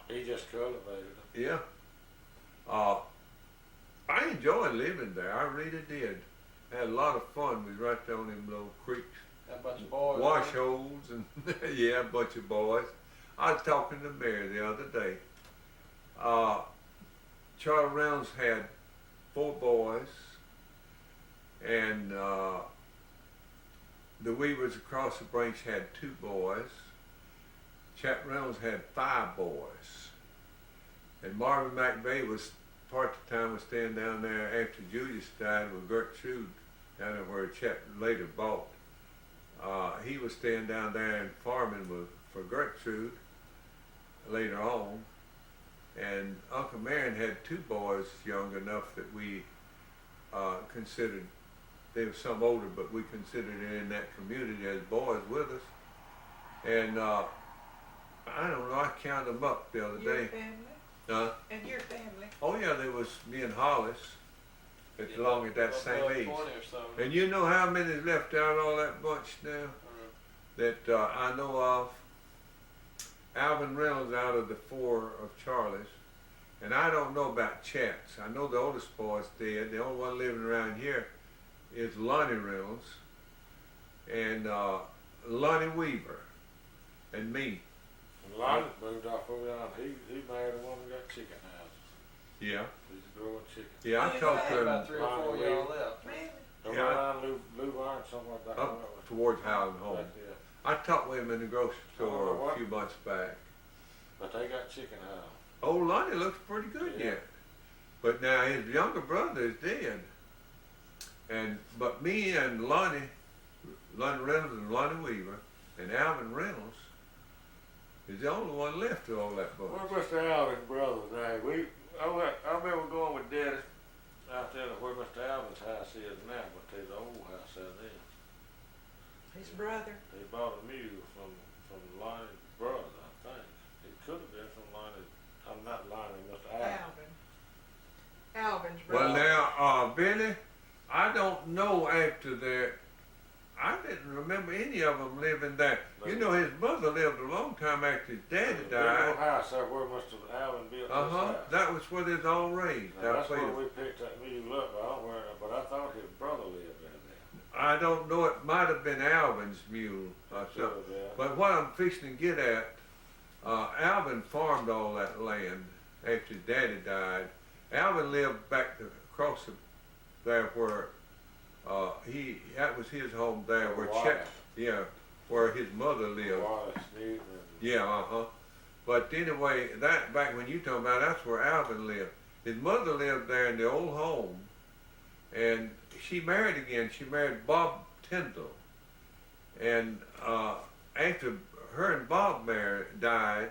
He just cultivated them. Yeah. I enjoyed living there. I really did. Had a lot of fun. We was right there on them little creeks, Got a bunch of boys. wash holes, and yeah, a bunch of boys. I was talking to Mary the other day. Charlie Reynolds had 4 boys, and the Weavers across the branch had 2 boys. Chat Reynolds had 5 boys. And Marvin McVeigh was part of the time was staying down there after Julius died with Gertrude down there where Chet later bought. He was staying down there and farming for Gertrude later on. And Uncle Marion had 2 boys young enough that we considered, they were some older, but we considered it in that community as boys with us. And I don't know, I counted them up the other Your day. family? And your family? Oh yeah, there was me and Hollis along at that same age. 20 or so. And you know how many's left out of all that bunch now that I know of? Alvin Reynolds out of the 4 of Charlie's. And I don't know about Chat's. I know the oldest boy's dead. The only one living around here is Lonnie Reynolds and Lonnie Weaver and me. And Lonnie moved off over there. He married a woman that got chicken houses. Yeah. He's growing chicken. Yeah, I talked to About him 3 or 4 y'all left. Really? Over Yeah. around Lou Iron somewhere back up that way. towards Howland Home. Back there. I talked with him in the grocery store what? a few months back. But they got chicken houses. Oh, Lonnie looks pretty good Yeah. yet. But now his younger brother is dead. But me and Lonnie Reynolds and Lonnie Weaver and Alvin Reynolds is the only one left of all that bunch. Where Mr. Alvin's brother's name? I remember going with Daddy out there to where Mr. Alvin's house is now, but there's an old house out there. His brother? They bought a mule from Lonnie's brother, I think. It could have been from Lonnie. I'm not Lonnie, Mr. Alvin. Alvin's Well, brother. now, Billy, I don't know after that. I didn't remember any of them living there. You know, his mother lived a long time after his daddy There's a died. house there where Mr. Alvin built his house. That was where they was all raised. Now, that's I where played- we picked that mule up. But I thought his brother lived in there. I don't know. It might have been Alvin's mule or Should something. have been. But what I'm fixing to get at, Alvin farmed all that land after his daddy died. Alvin lived back across there where that was his home there where Wallace. where his mother lived. Wallace Newton. Yeah, But anyway, that back when you talking about, that's where Alvin lived. His mother lived there in the old home, and she married again. She married Bob Tyndall, and after her and Bob died,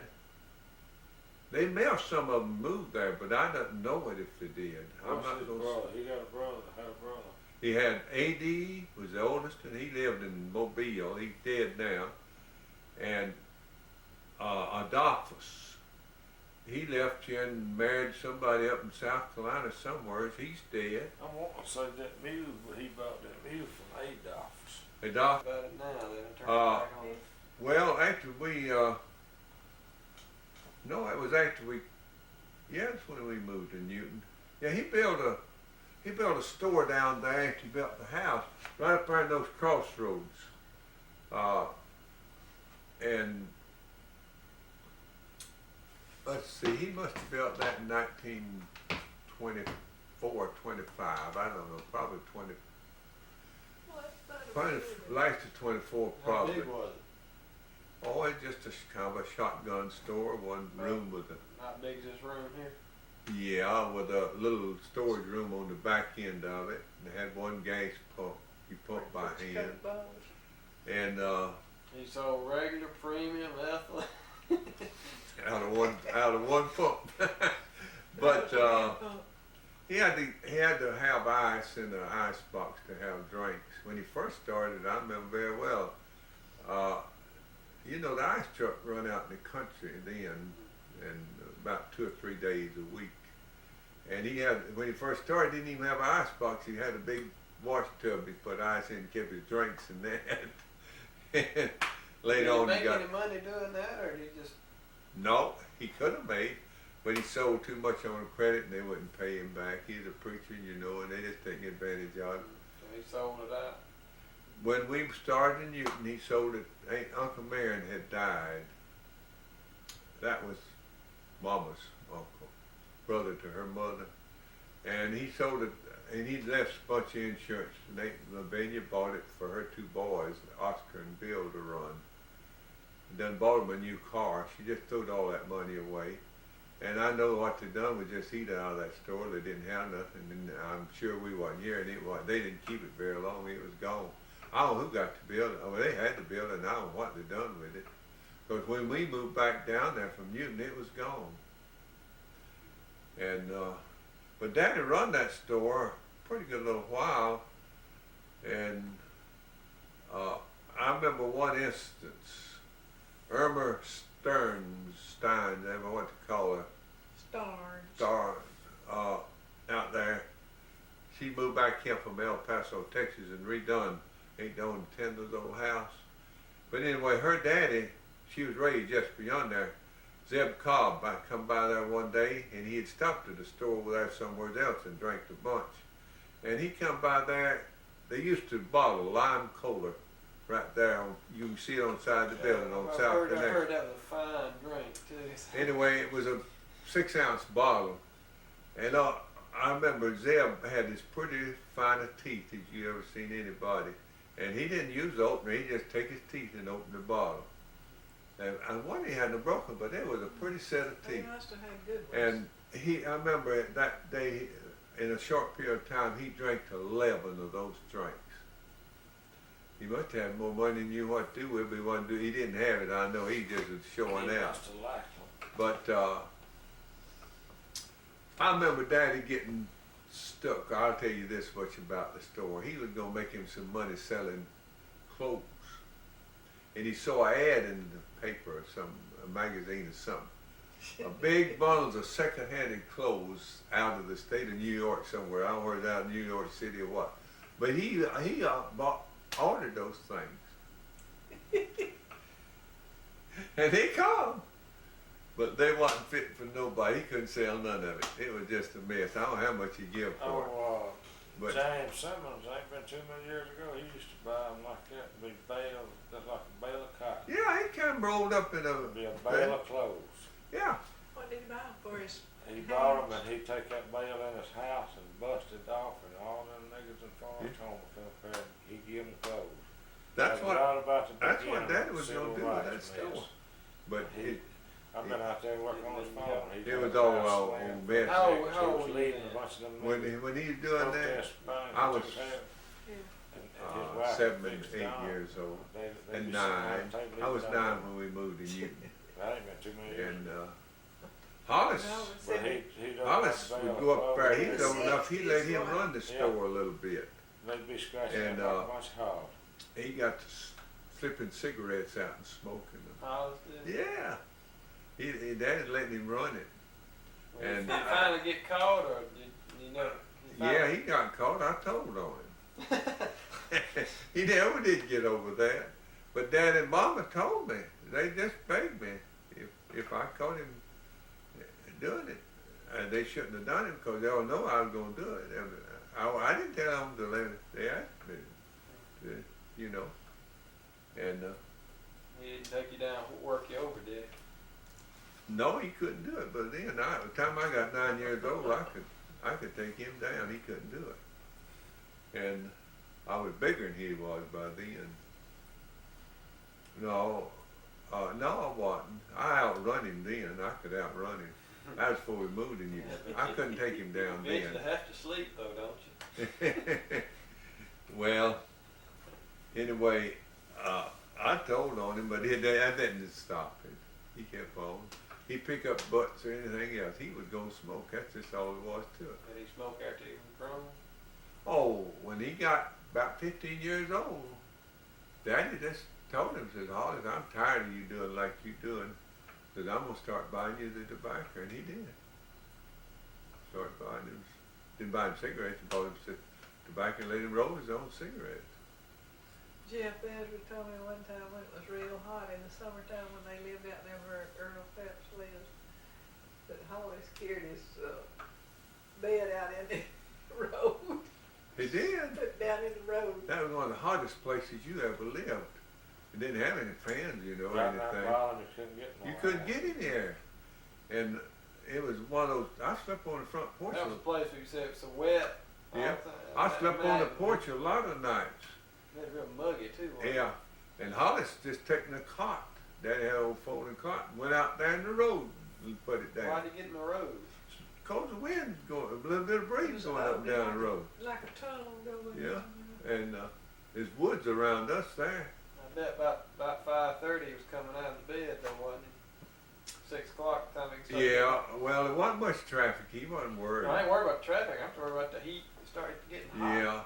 they may have some of them moved there, but I don't know it if they did. What's his brother? He got a brother. Had a brother. He had A.D. was the oldest, and he lived in Mobile. He's dead now. And Adolphus, he left here and married somebody up in South Carolina somewhere. He's dead. I want to say that mule, but he bought that mule from Adolphus. Adolphus. About it now, then I turn it back on. Well, after we, no, it was after we, yeah, that's when we moved to Newton. Yeah, he built a store down there after he built the house, right up there in those crossroads. And let's see, he must have built that in 1924, 25, I don't know, probably 20, probably lasted 24 How probably. big was it? Oh, it's just a kind of a shotgun store, one room with a, Not big as this room here. yeah, with a little storage room on the back end of it. And it had one gas pump, you pump by hand. And He sold regular, premium, ethylene. out of one pump. But he had to have ice in the ice box to have drinks. When he first started, I remember very well. You know, the ice truck run out in the country then, and about 2 or 3 days a week. And he had, when he first started, he didn't even have an ice box. He had a big wash tub. He put ice in and kept his drinks in that. And later on, Did he make any money doing that, or did he just? No, he could have made, but he sold too much on credit, and they wouldn't pay him back. He's a preacher, you know, and they just taking advantage of him. So he sold it out. When we started in Newton, he sold it. Uncle Marion had died. That was Mama's uncle, brother to her mother, and he sold it. And he left a bunch of insurance. And Lavinia bought it for her 2 boys, Oscar and Bill, to run. And then bought them a new car. She just threw all that money away. And I know what they done was just eat out of that store. They didn't have nothing, and I'm sure we wasn't here. And they didn't keep it very long. It was gone. I don't know who got to build it. Oh, they had to build it, and I don't know what they done with it. Because when we moved back down there from Newton, it was gone. And but Daddy run that store a pretty good little while, and I remember one instance. Irma Steins, I don't know what to call her. Starnes, out there. She moved back here from El Paso, Texas, and redone Tinder's old house. But anyway, her daddy, she was raised just beyond there. Zeb Cobb, I come by there one day, and he had stopped at the store over there somewhere else and drank a bunch. And he come by there. They used to bottle lime cola right there. You can see it on the side of the building on South Connection. I heard that was a fine drink too. Anyway, it was a 6-ounce bottle, and I remember Zeb had his pretty finest teeth that you ever seen anybody, and he didn't use the opener. He just take his teeth and open the bottle. And one he hadn't broken, but it was a pretty set of teeth. He must have had good ones. And I remember that day, in a short period of time, he drank 11 of those drinks. He must have had more money than you what to do with, but he didn't have it. I know he just was showing He out. must have liked them. But I remember Daddy getting stuck. I'll tell you this much about the store. He was going to make him some money selling clothes. And he saw an ad in the paper or a magazine or something. A big bundles of second-hand clothes out of the state of New York somewhere. I don't know where it's out in New York City or what. But he ordered those things. And they come. But they wasn't fit for nobody. He couldn't sell none of it. It was just a mess. I don't know how much he give for it. But James Simmons, ain't been too many years ago, he used to buy them like that, be bale, just like a bale of cotton. yeah, he kind of rolled up in It'd be a bale of clothes. Yeah. What did he buy them for his? He bought them and he'd take that bale in his house and bust it off, and all them niggas and farmers home would come up there and he'd give them clothes. That's what Daddy Daddy was going to do with that store. But I've been out there working on his phone. He It was got a all house on slammed. bed. How He old was were you leading then? a bunch of them When he was doing that, protest signs I he was was having, Yeah. and his wife 7 fixed and 8 Don. years old, They and be sitting around 9. the table I was eating 9 donuts. when we moved to Newton. That ain't been too many years. And Hollis, And I was But saying, he don't Hollis have to would bail go up for there. it. He was old enough. He let him run the Yeah. store a little bit. They'd be scratching And, up like a bunch of hogs. He got to slipping cigarettes out and smoking them. Hollis did. Yeah, his daddy letting him run it. Well, And, did he finally get caught, or did you know? Yeah, he got caught. I told on him. He never did get over that. But Dad and Mama told me. They just begged me if I caught him doing it. And they shouldn't have done it because they all know I was going to do it. And I didn't tell them to let it. They asked me to, you know. And He didn't take you down, work you over, did he? no, he couldn't do it. But then, by the time I got 9 years old, I could take him down. He couldn't do it. And I was bigger than he was by then. No, I wasn't. I outrun him then. I could outrun him. That was before we moved in Newton. I couldn't take him down You eventually then. have to sleep, though, don't you? Well, anyway, I told on him, but I didn't stop him. He kept on. He'd pick up butts or anything else. He was going to smoke. That's just all it was to it. Did he smoke after he was grown? Oh, when he got about 15 years old, Daddy just told him, says, Hollis, I'm tired of you doing like you doing. Says, I'm going to start buying you the tobacco. And he did. Started buying him, didn't buy him cigarettes, and bought him tobacco and let him roll his own cigarettes. Jeff Ezra told me one time when it was real hot in the summertime when they lived out there where Earl Phelps lives, that Hollis carried his bed out in the road, He did. put down in the road. That was one of the hottest places you ever lived. It didn't have any fans, you know, or Right now, anything. Brian, you couldn't get no You couldn't out. get in there. And it was one of those, I slept on the front porch. That was a place where you said it was so wet. all Yeah. the time. I slept on the Imagine. porch a lot of nights. It was real muggy, too. wasn't it? Yeah. And Hollis just taking a cot. Daddy had an old folding cot and went out there in the road and put it down. Why'd he get in the road? Cause the wind going, a little bit of breeze going up and down the road. Like a tunnel going. Yeah. And there's woods around us there. I bet about 5:30 he was coming out of the bed, though, wasn't he? 6 o'clock, time he started. Yeah, well, there wasn't much traffic. He wasn't worried. I ain't worried about traffic. I'm worried about the heat. It started getting hot.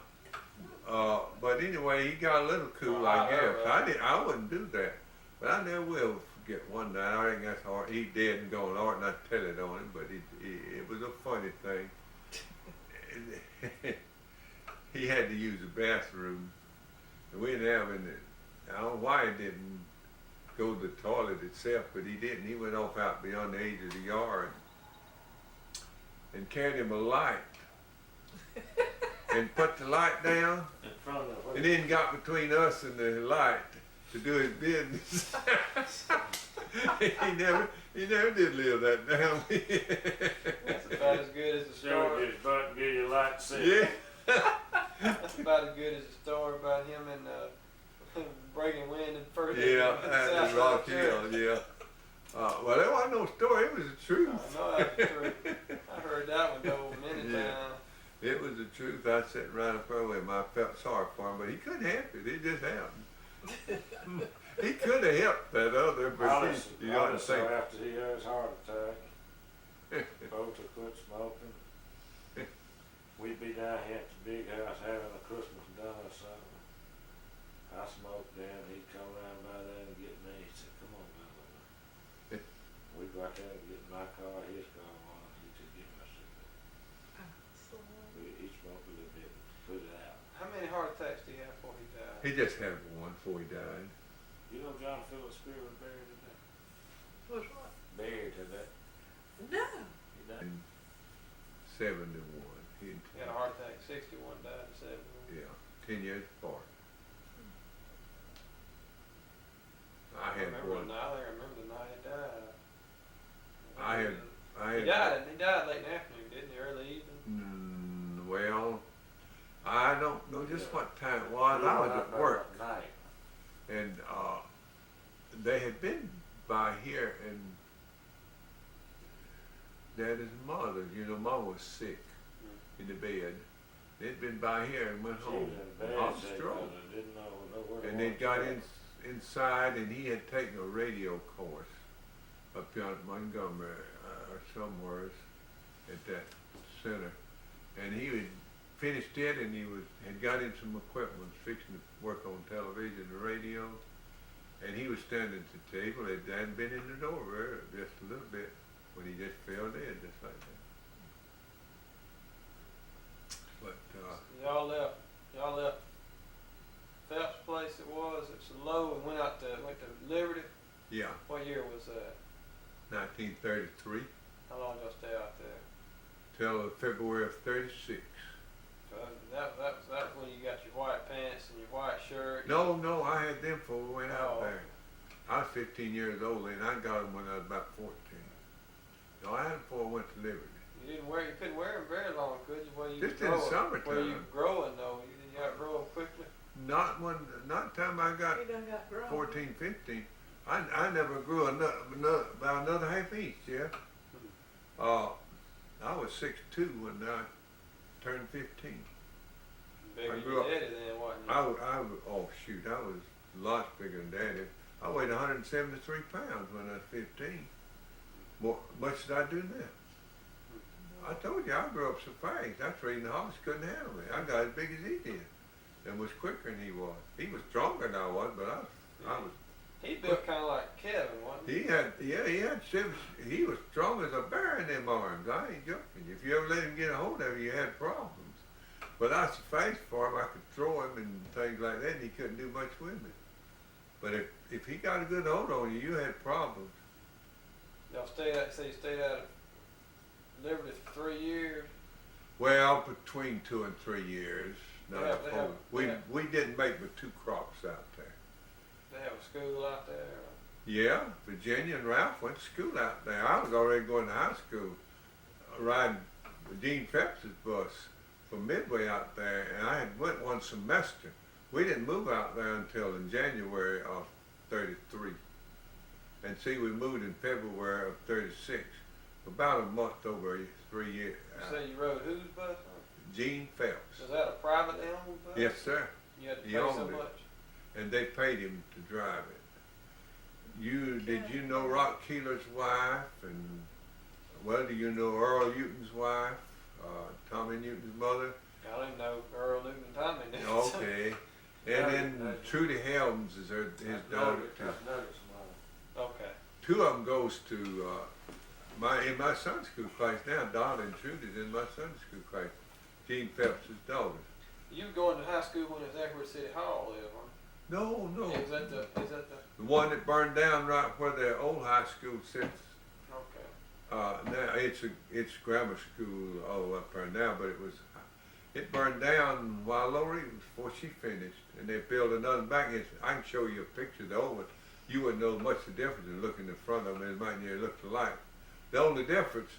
Yeah. But anyway, he got a little cool, Oh, I guess. right. I wouldn't do that. But I never will forget one night. I think that's hard. He dead and gone. I ought not tell it on him, but it was a funny thing. He had to use the bathroom. And we didn't have any. I don't know why he didn't go to the toilet itself, but he didn't. He went off out beyond the edge of the yard and carried him a light and put the light down In front of and then got between us and the light to do his business. he never did live that down. That's about as good as the Show story. his butt and give you a light to see. Yeah. That's about as good as the story about him and breaking wind and first. Yeah, at the Rock Hill, yeah. Well, that wasn't no story, it was the I truth. know that's true. I heard that one though many Yeah. times. It was the truth. I sat right up there with him. I felt sorry for him, but he couldn't help it. It just happened. He could have helped that other, but Hollis, you ought to Hollis, say, after he had his heart attack, both had quit smoking. We'd be down here at the big house having a Christmas dinner or something. I smoked then, he'd come around by there and get me. He said, come on, Bella. We'd go out there and get my car, his car, one, and he said, give me a cigarette. So, We each smoked a little bit and put it out. How many heart attacks did he have before he died? he just had one before he died. You know John Phillips Spear was buried today? was what? Buried today. No. He died. In 71. He He had a heart attack. 61, died at 71. Yeah, 10 years apart. I had remember one. the night. I remember the night he died. I had. He died late in the afternoon, didn't he? Early evening. Well, I don't know just what time it was. We I went was out at there work, at night. and they had been by here, and daddy's mother. You know, Mom was sick in the bed. They'd been by here and went She home. was in bad Hot shape, stroke. 'cause I didn't know where to And they walk got to. inside, and he had taken a radio course up here in Montgomery or somewhere at that center. And he had finished it, and had got him some equipment, fixing to work on television and radio. And he was standing at the table. It hadn't been in the door just a little bit when he just fell dead, just like that. But Y'all left Phelps' place. It was low, and went to Liberty. yeah, What year was that? 1933 How long did y'all stay out there? till February of '36. So that was when you got your white pants and your white shirt. No, I had them before we went out Oh. there. I was 15 years old, and I got them when I was about 14. No, I had them before I went to Liberty. You couldn't wear them very long, could you? Well, you Just were in the growing. summertime. Were you growing though? You outgrow them quickly. Not time I got He done got grown. 14, 15. I never grew about another half inch, yeah. I was 6'2" when I turned 15. Bigger I than grew your up- daddy then, wasn't you? I was lots bigger than Daddy. I weighed 173 pounds when I was 15. Much as I do now. I told you I grew up so fast. That's the reason the horse couldn't handle me. I got as big as he did, and was quicker than he was. He was stronger than I was, but I was. He built kind of like Kevin, wasn't he? He was strong as a bear in them arms. I ain't joking. If you ever let him get a hold of you, you had problems. But I was fast for him. I could throw him and things like that, and he couldn't do much with me. But if he got a good hold on you, you had problems. Y'all stayed out. So you stayed out at Liberty for 3 years. Well, between 2 and 3 years. Not They four. have- We didn't make but 2 crops out there. They have a school out there. Or? Yeah, Virginia and Ralph went to school out there. I was already going to high school, riding Gene Phelps' bus from Midway out there, and I had went one semester. We didn't move out there until in January of '33. And see, we moved in February of '36, about a month over 3 years. You say you rode whose bus? Gene Phelps. Was that a privately owned bus? Yes, sir. You had to He pay so owned it. much. And they paid him to drive it. Did you know Rock Keeler's wife? And well, do you know Earl Newton's wife? Tommy Newton's mother? I don't even know Earl Newton and Tommy Newton. Okay. And then Trudy Helms is his daughter too. Okay. 2 of them goes to in my Sunday school class now. Donna and Trudy's in my Sunday school class. Gene Phelps' daughters. You were going to high school when it was Edward City Hall there, wasn't No. it? Is that the? The one that burned down right where the old high school sits. Okay. Now it's grammar school all up there now, but it burned down while Lori was before she finished, and they built another back. I can show you a picture of the old one. You wouldn't know much the difference in looking in front of them. It might near look alike. The only difference,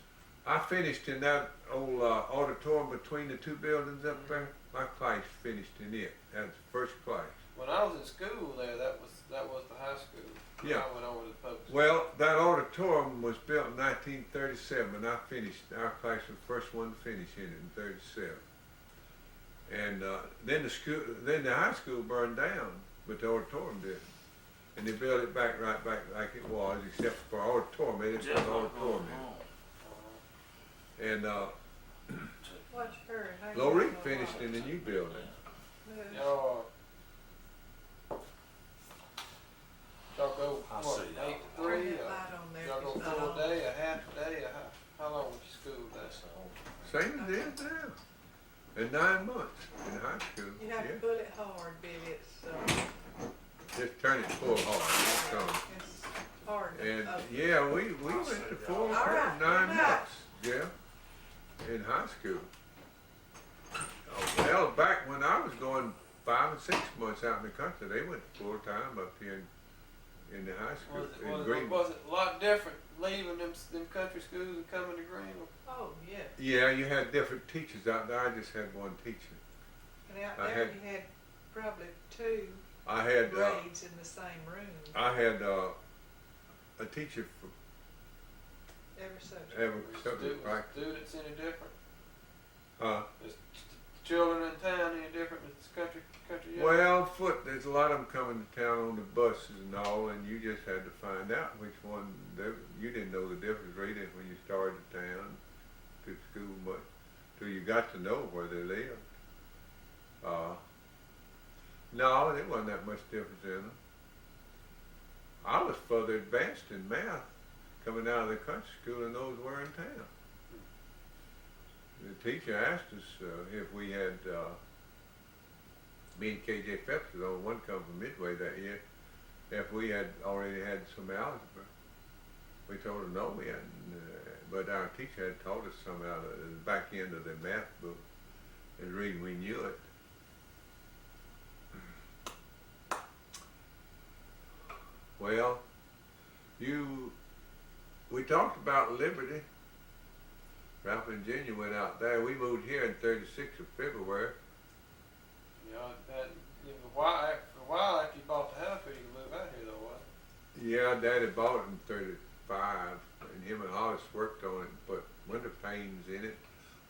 I finished in that old auditorium between the 2 buildings up there. My class finished in it. That was the first class. When I was in school there, that was the high school. Yeah. I went over to the public school. Well, that auditorium was built in 1937, and I finished. Our class was the first one to finish in it in '37. And then the high school burned down, but the auditorium didn't. And they built it right back like it was, except for auditorium. They didn't put an auditorium in. And Watch her. How you Lori gonna finished watch? in the new building. Y'all go I what, see. 8 to 3? Turn Or that light on there. y'all go It's not full on. day, a half a day, or how long was your school day? Same as it is now. In 9 months in high school. You have to Yeah. pull it hard, Billy. Just turn it full hard. It's It's hard. And Oh, yeah, we went to full All right, term 9 good night. months. Yeah, in high school. Well, back when I was going 5 and 6 months out in the country, they went full time up here in the high school in Greenville. Was it a lot different leaving them country schools and coming to Greenville? Oh, yeah. Yeah, you had different teachers out there. I just had one teacher. And out I there had- you had probably 2 I had grades in the same room. a teacher Every subject. every Was subject practice. students any different? Uh, Is children in town any different than country yet? well, there's a lot of them coming to town on the buses and all, and you just had to find out which one, you didn't know the difference really when you started town to school much, till you got to know where they lived. No, there wasn't that much difference in them. I was further advanced in math coming out of the country school than those were in town. The teacher asked us if we had, me and KJ Phelps was on one come from Midway that year, if we had already had some algebra. We told her no, we hadn't, but our teacher had taught us some out of the back end of the math book, and reading we knew it. Well, we talked about Liberty. Ralph and Virginia went out there. We moved here in 36 of February. For a while after you bought the house, you could move out here though, wasn't it? Yeah, Daddy bought it in 35, and him and Hollis worked on it and put window panes in it,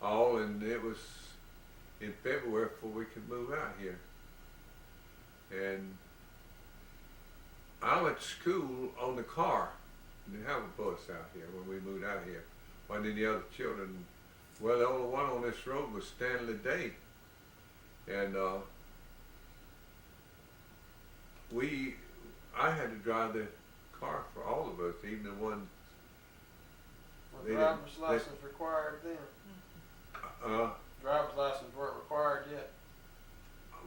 and it was in February before we could move out here. And I went to school on the car. We didn't have a bus out here when we moved out here. One of the other children, well, the only one on this road was Stanley Day. And I had to drive the car for all of us, even the ones. Was driver's license required then? Driver's license weren't required yet.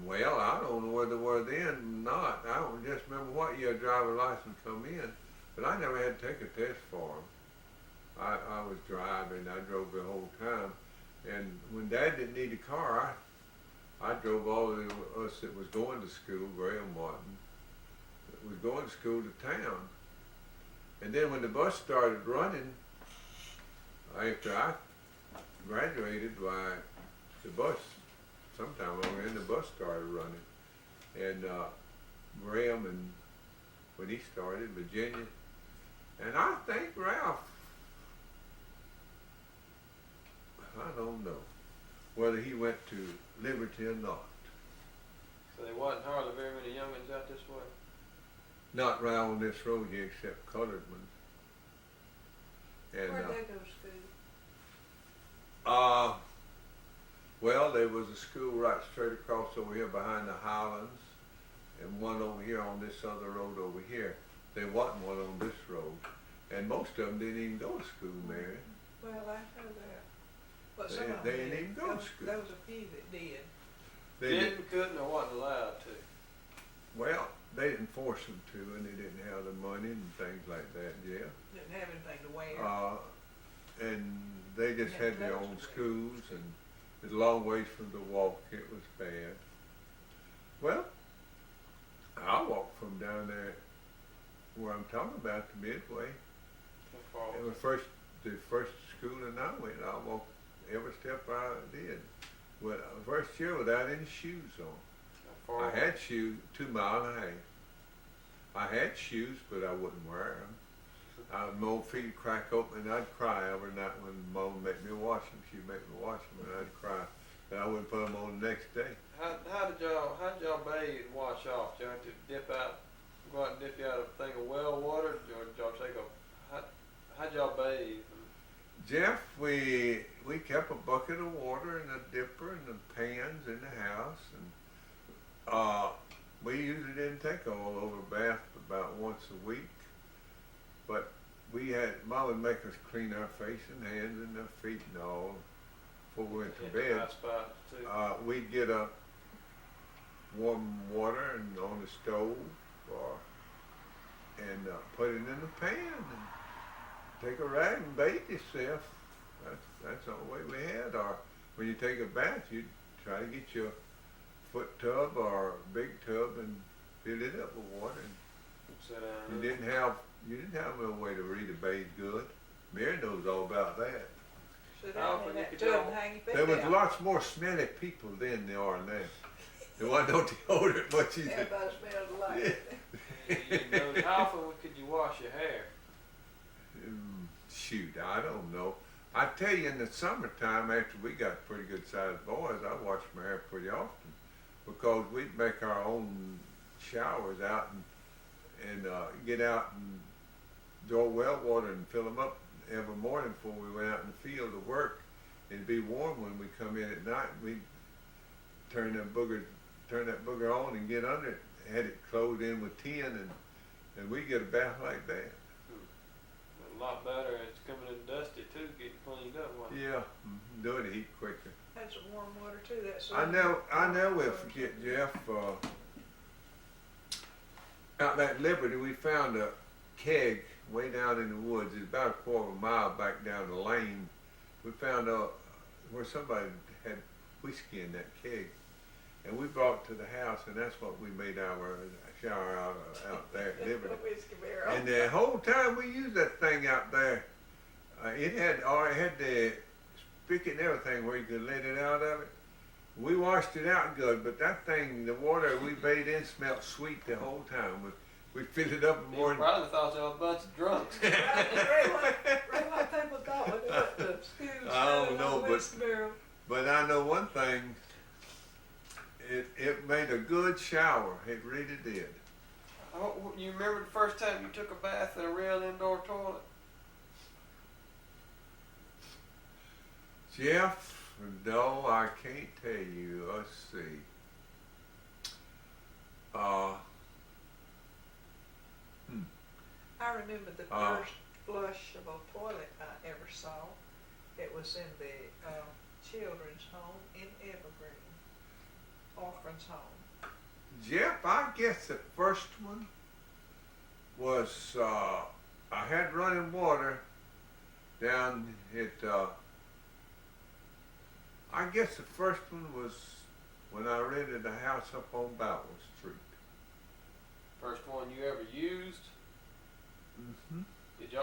Well, I don't know whether they were then or not. I don't just remember what year driver's license come in, but I never had to take a test for them. I was driving, I drove the whole time, and when Dad didn't need a car, I drove all of us that was going to school, Graham Martin, that was going to school to town. And then when the bus started running, after I graduated, the bus, sometime longer, and the bus started running. And Graham, and when he started, Virginia, and I think Ralph, I don't know whether he went to Liberty or not. So there wasn't hardly very many young'uns out this way? Not right on this road here except colored ones. And Where'd they go to school? well, there was a school right straight across over here behind the Highlands, and one over here on this other road over here. There wasn't one on this road, and most of them didn't even go to school, Mary. Well, I know that. But They- some of them they didn't did. even go to school. There was a few that did. They Didn't, couldn't, or wasn't allowed to? Well, they didn't force them to, and they didn't have the money and things like that, yeah. Didn't have anything to wear. And they just had their own schools, and it's a long ways from the walk. It was bad. Well, I walked from down there where I'm talking about to Midway. It was the first school that I went. I walked every step I did. Well, first year without any shoes on. I had shoes 2 miles and a half. I had shoes, but I wouldn't wear them. My old feet would crack open, and I'd cry every night when Mom made me wash them. She'd make me wash them, and I'd cry. And I wouldn't put them on the next day. How did y'all bathe and wash off? Did y'all have to go out and dip you out of a thing of well water, or did y'all how'd y'all bathe? Jeff, we kept a bucket of water and a dipper and the pans in the house, and we usually didn't take all over bath about once a week, but Mom would make us clean our face and hands and our feet and all before we went to bed. Hot spots too. We'd get a warm water and on the stove, and put it in the pan and take a rag and bathe yourself. That's the only way we had. Or when you take a bath, you'd try to get your foot tub or a big tub and fill it up with water. And Sit down. you didn't have no way to read a bathe good. Mary knows all about that. Sit How down often in you that could tub go- and hang your feet There was out. lots more smelly people then than there are now. There wasn't no deodorant much either. Everybody smells alike. How often could you wash your hair? shoot, I don't know. I tell you, in the summertime, after we got pretty good sized boys, I washed my hair pretty often because we'd make our own showers out and get out and draw well water and fill them up every morning before we went out in the field to work. It'd be warm when we come in at night. We'd turn that booger on and get under it. Had it closed in with tin, and we get a bath like that. A lot better. It's coming in dusty too, getting cleaned up. Yeah, do it heat quicker. That's warm water too. That's I know we'll forget, Jeff. Out at Liberty, we found a keg way down in the woods. It's about a quarter of a mile back down the lane. We found out where somebody had whiskey in that keg, and we brought it to the house, and that's what we made our shower out there at Liberty. Whiskey barrel. And the whole time we used that thing out there, it had the spigot and everything where you could let it out of it. We washed it out good, but that thing, the water we bathed in smelled sweet the whole time. We filled it up in the You morning. probably thought y'all a bunch of drunks. Right like people thought when they went to school. I don't know, Whiskey barrel. but I know one thing. It made a good shower. It really did. Oh, you remember the first time you took a bath in a real indoor toilet? Jeff, no, I can't tell you. Let's see. I remember the first flush of a toilet I ever saw. It was in the children's home in Evergreen, orphan's home. Jeff, I guess the first one was I had running water down at. I guess the first one was when I rented a house up on Bowell Street. First one you ever used? Mm-hmm.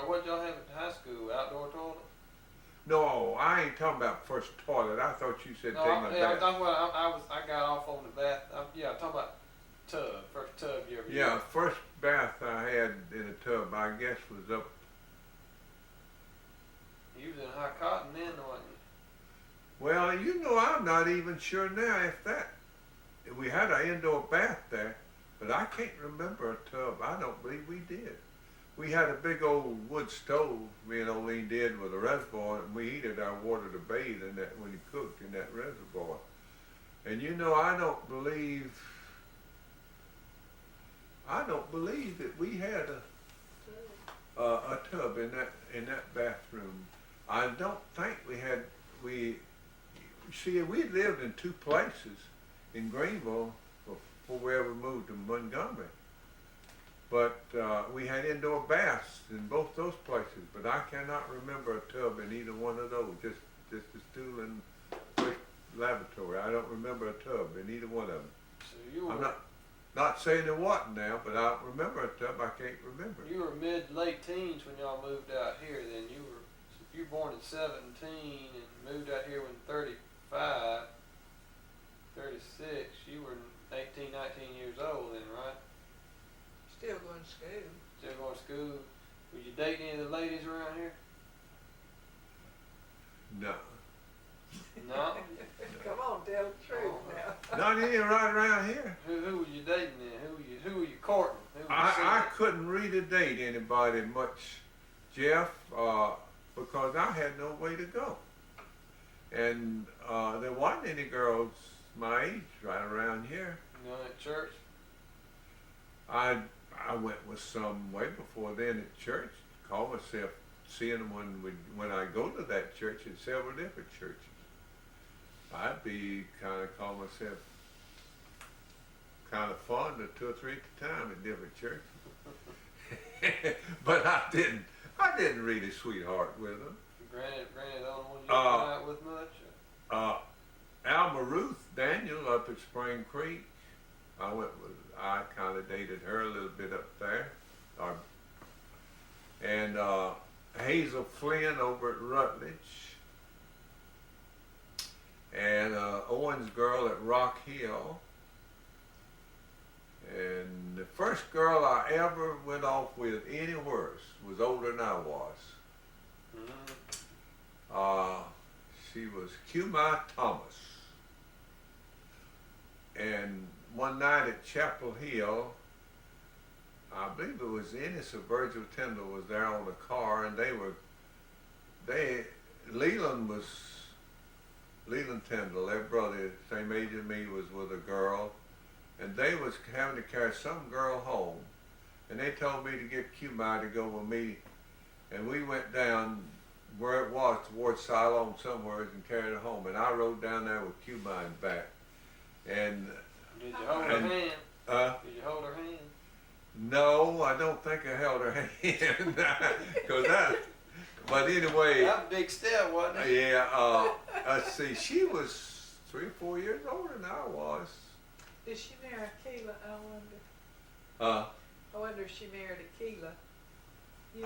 What y'all have at high school? Outdoor toilet? No, I ain't talking about first toilet. I thought you said take my I'm bath. talking about, I got off on the bath. I'm talking about tub. First tub you ever Yeah, used. first bath I had in a tub, I guess, was up. You was in high cotton then, wasn't you? Well, you know, I'm not even sure now if we had an indoor bath there, but I can't remember a tub. I don't believe we did. We had a big old wood stove, me and Olene did, with a reservoir, and we heated our water to bathe in that when he cooked in that reservoir. And you know, I don't believe that we had a tub in that bathroom. I don't think we lived in two places in Greenville before we ever moved to Montgomery. But we had indoor baths in both those places, but I cannot remember a tub in either one of those, just the stool and first lavatory. I don't remember a tub in either one of them. So you were, I'm not saying there wasn't now, but I remember a tub. I can't remember. you were late teens when y'all moved out here. Then you were, if you were born in 17 and moved out here when 35, 36, you were 18, 19 years old then, right? Still going to school. Still going to school. Were you dating any of the ladies around here? No. No? Come on, tell the truth now. Not any right around here. Who were you dating then? Who were you courting? Who were you I seeing? couldn't really date anybody much, Jeff, because I had no way to go. And there wasn't any girls my age right around here. You know, at church? I went with some way before then at church. Call myself seeing them when I go to that church at several different churches. I'd be call myself kind of fond of 2 or 3 at a time at different churches. But I didn't really sweetheart with them. Granted, the only one you went out with much? Alma Ruth Daniel up at Spring Creek. I kind of dated her a little bit up there. And Hazel Flynn over at Rutledge. And Owen's girl at Rock Hill. And the first girl I ever went off with anywhere was older than I was. She was Q-My Thomas. And one night at Chapel Hill, I believe it was Ennis or Virgil Tyndall was there on the car, and Leland Tyndall, their brother, same age as me, was with a girl, and they was having to carry some girl home, and they told me to get Q-My to go with me, and we went down where it was towards Siloam somewhere and carried her home, and I rode down there with Q-My and back, and did you hold her hand? Did you hold her hand? No, I don't think I held her hand, but anyway. That was a big step, wasn't it? Yeah, let's see, she was 3 or 4 years older than I was. Did she marry Keela, I wonder? I wonder if she married Keela.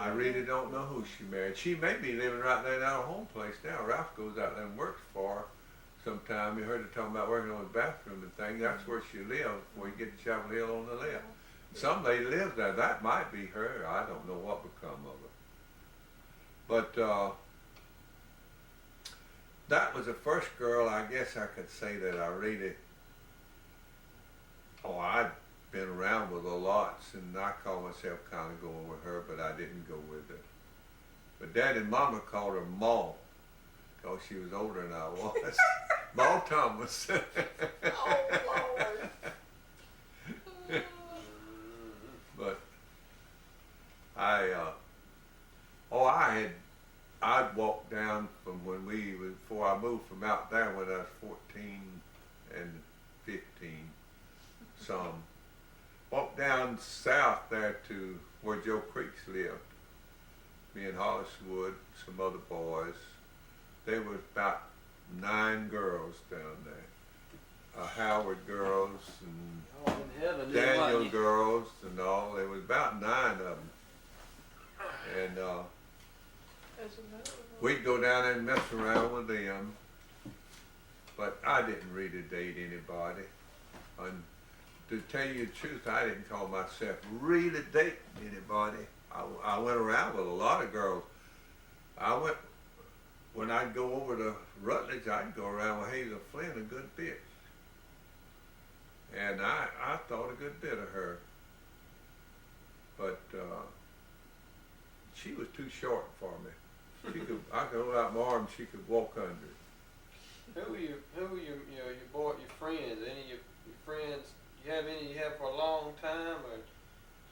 I really don't know who she married. She may be living right there in our home place now. Ralph goes out there and works for her sometime. You heard her talking about working on the bathroom and things. That's where she lived, before you get to Chapel Hill on the left. Some lady lives there. That might be her. I don't know what become of her. But that was the first girl, I guess I could say, that I really, I'd been around with a lot, and I call myself kind of going with her, but I didn't go with her. But Dad and Mama called her Ma, because she was older than I was. Ma Thomas. Oh, Lord. But I'd walked down from before I moved from out there when I was 14 and 15, some. Walked down south there to where Joe Creeks lived. Me and Hollis Wood, some other boys. There was about 9 girls down there. Howard girls and Daniel girls and all. There was about 9 of them. And we'd go down there and mess around with them. But I didn't really date anybody. And to tell you the truth, I didn't call myself really dating anybody. I went around with a lot of girls. When I'd go over to Rutledge, I'd go around with Hazel Flynn a good bit. And I thought a good bit of her. But she was too short for me. I could hold out my arm, she could walk under it. Who were your friends? Any of your friends? You have any you have for a long time, or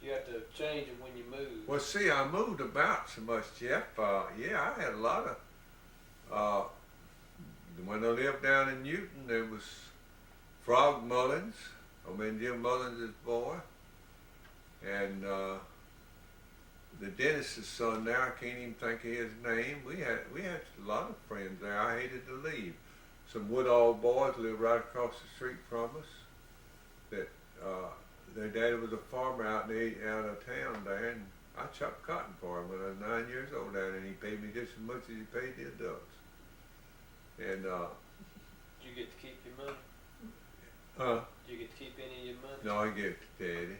you have to change them when you move? Well, see, I moved about so much, Jeff. Yeah, I had a lot of. When I lived down in Newton, there was Frog Mullins. Jim Mullins' boy, and the dentist's son there. I can't even think of his name. We had a lot of friends there. I hated to leave. Some Woodall boys lived right across the street from us. That their daddy was a farmer out of town there, and I chopped cotton for him when I was 9 years old there, and he paid me just as much as he paid the adults. And did you get to keep your money? Did you get to keep any of your money? No, I gave it to Daddy.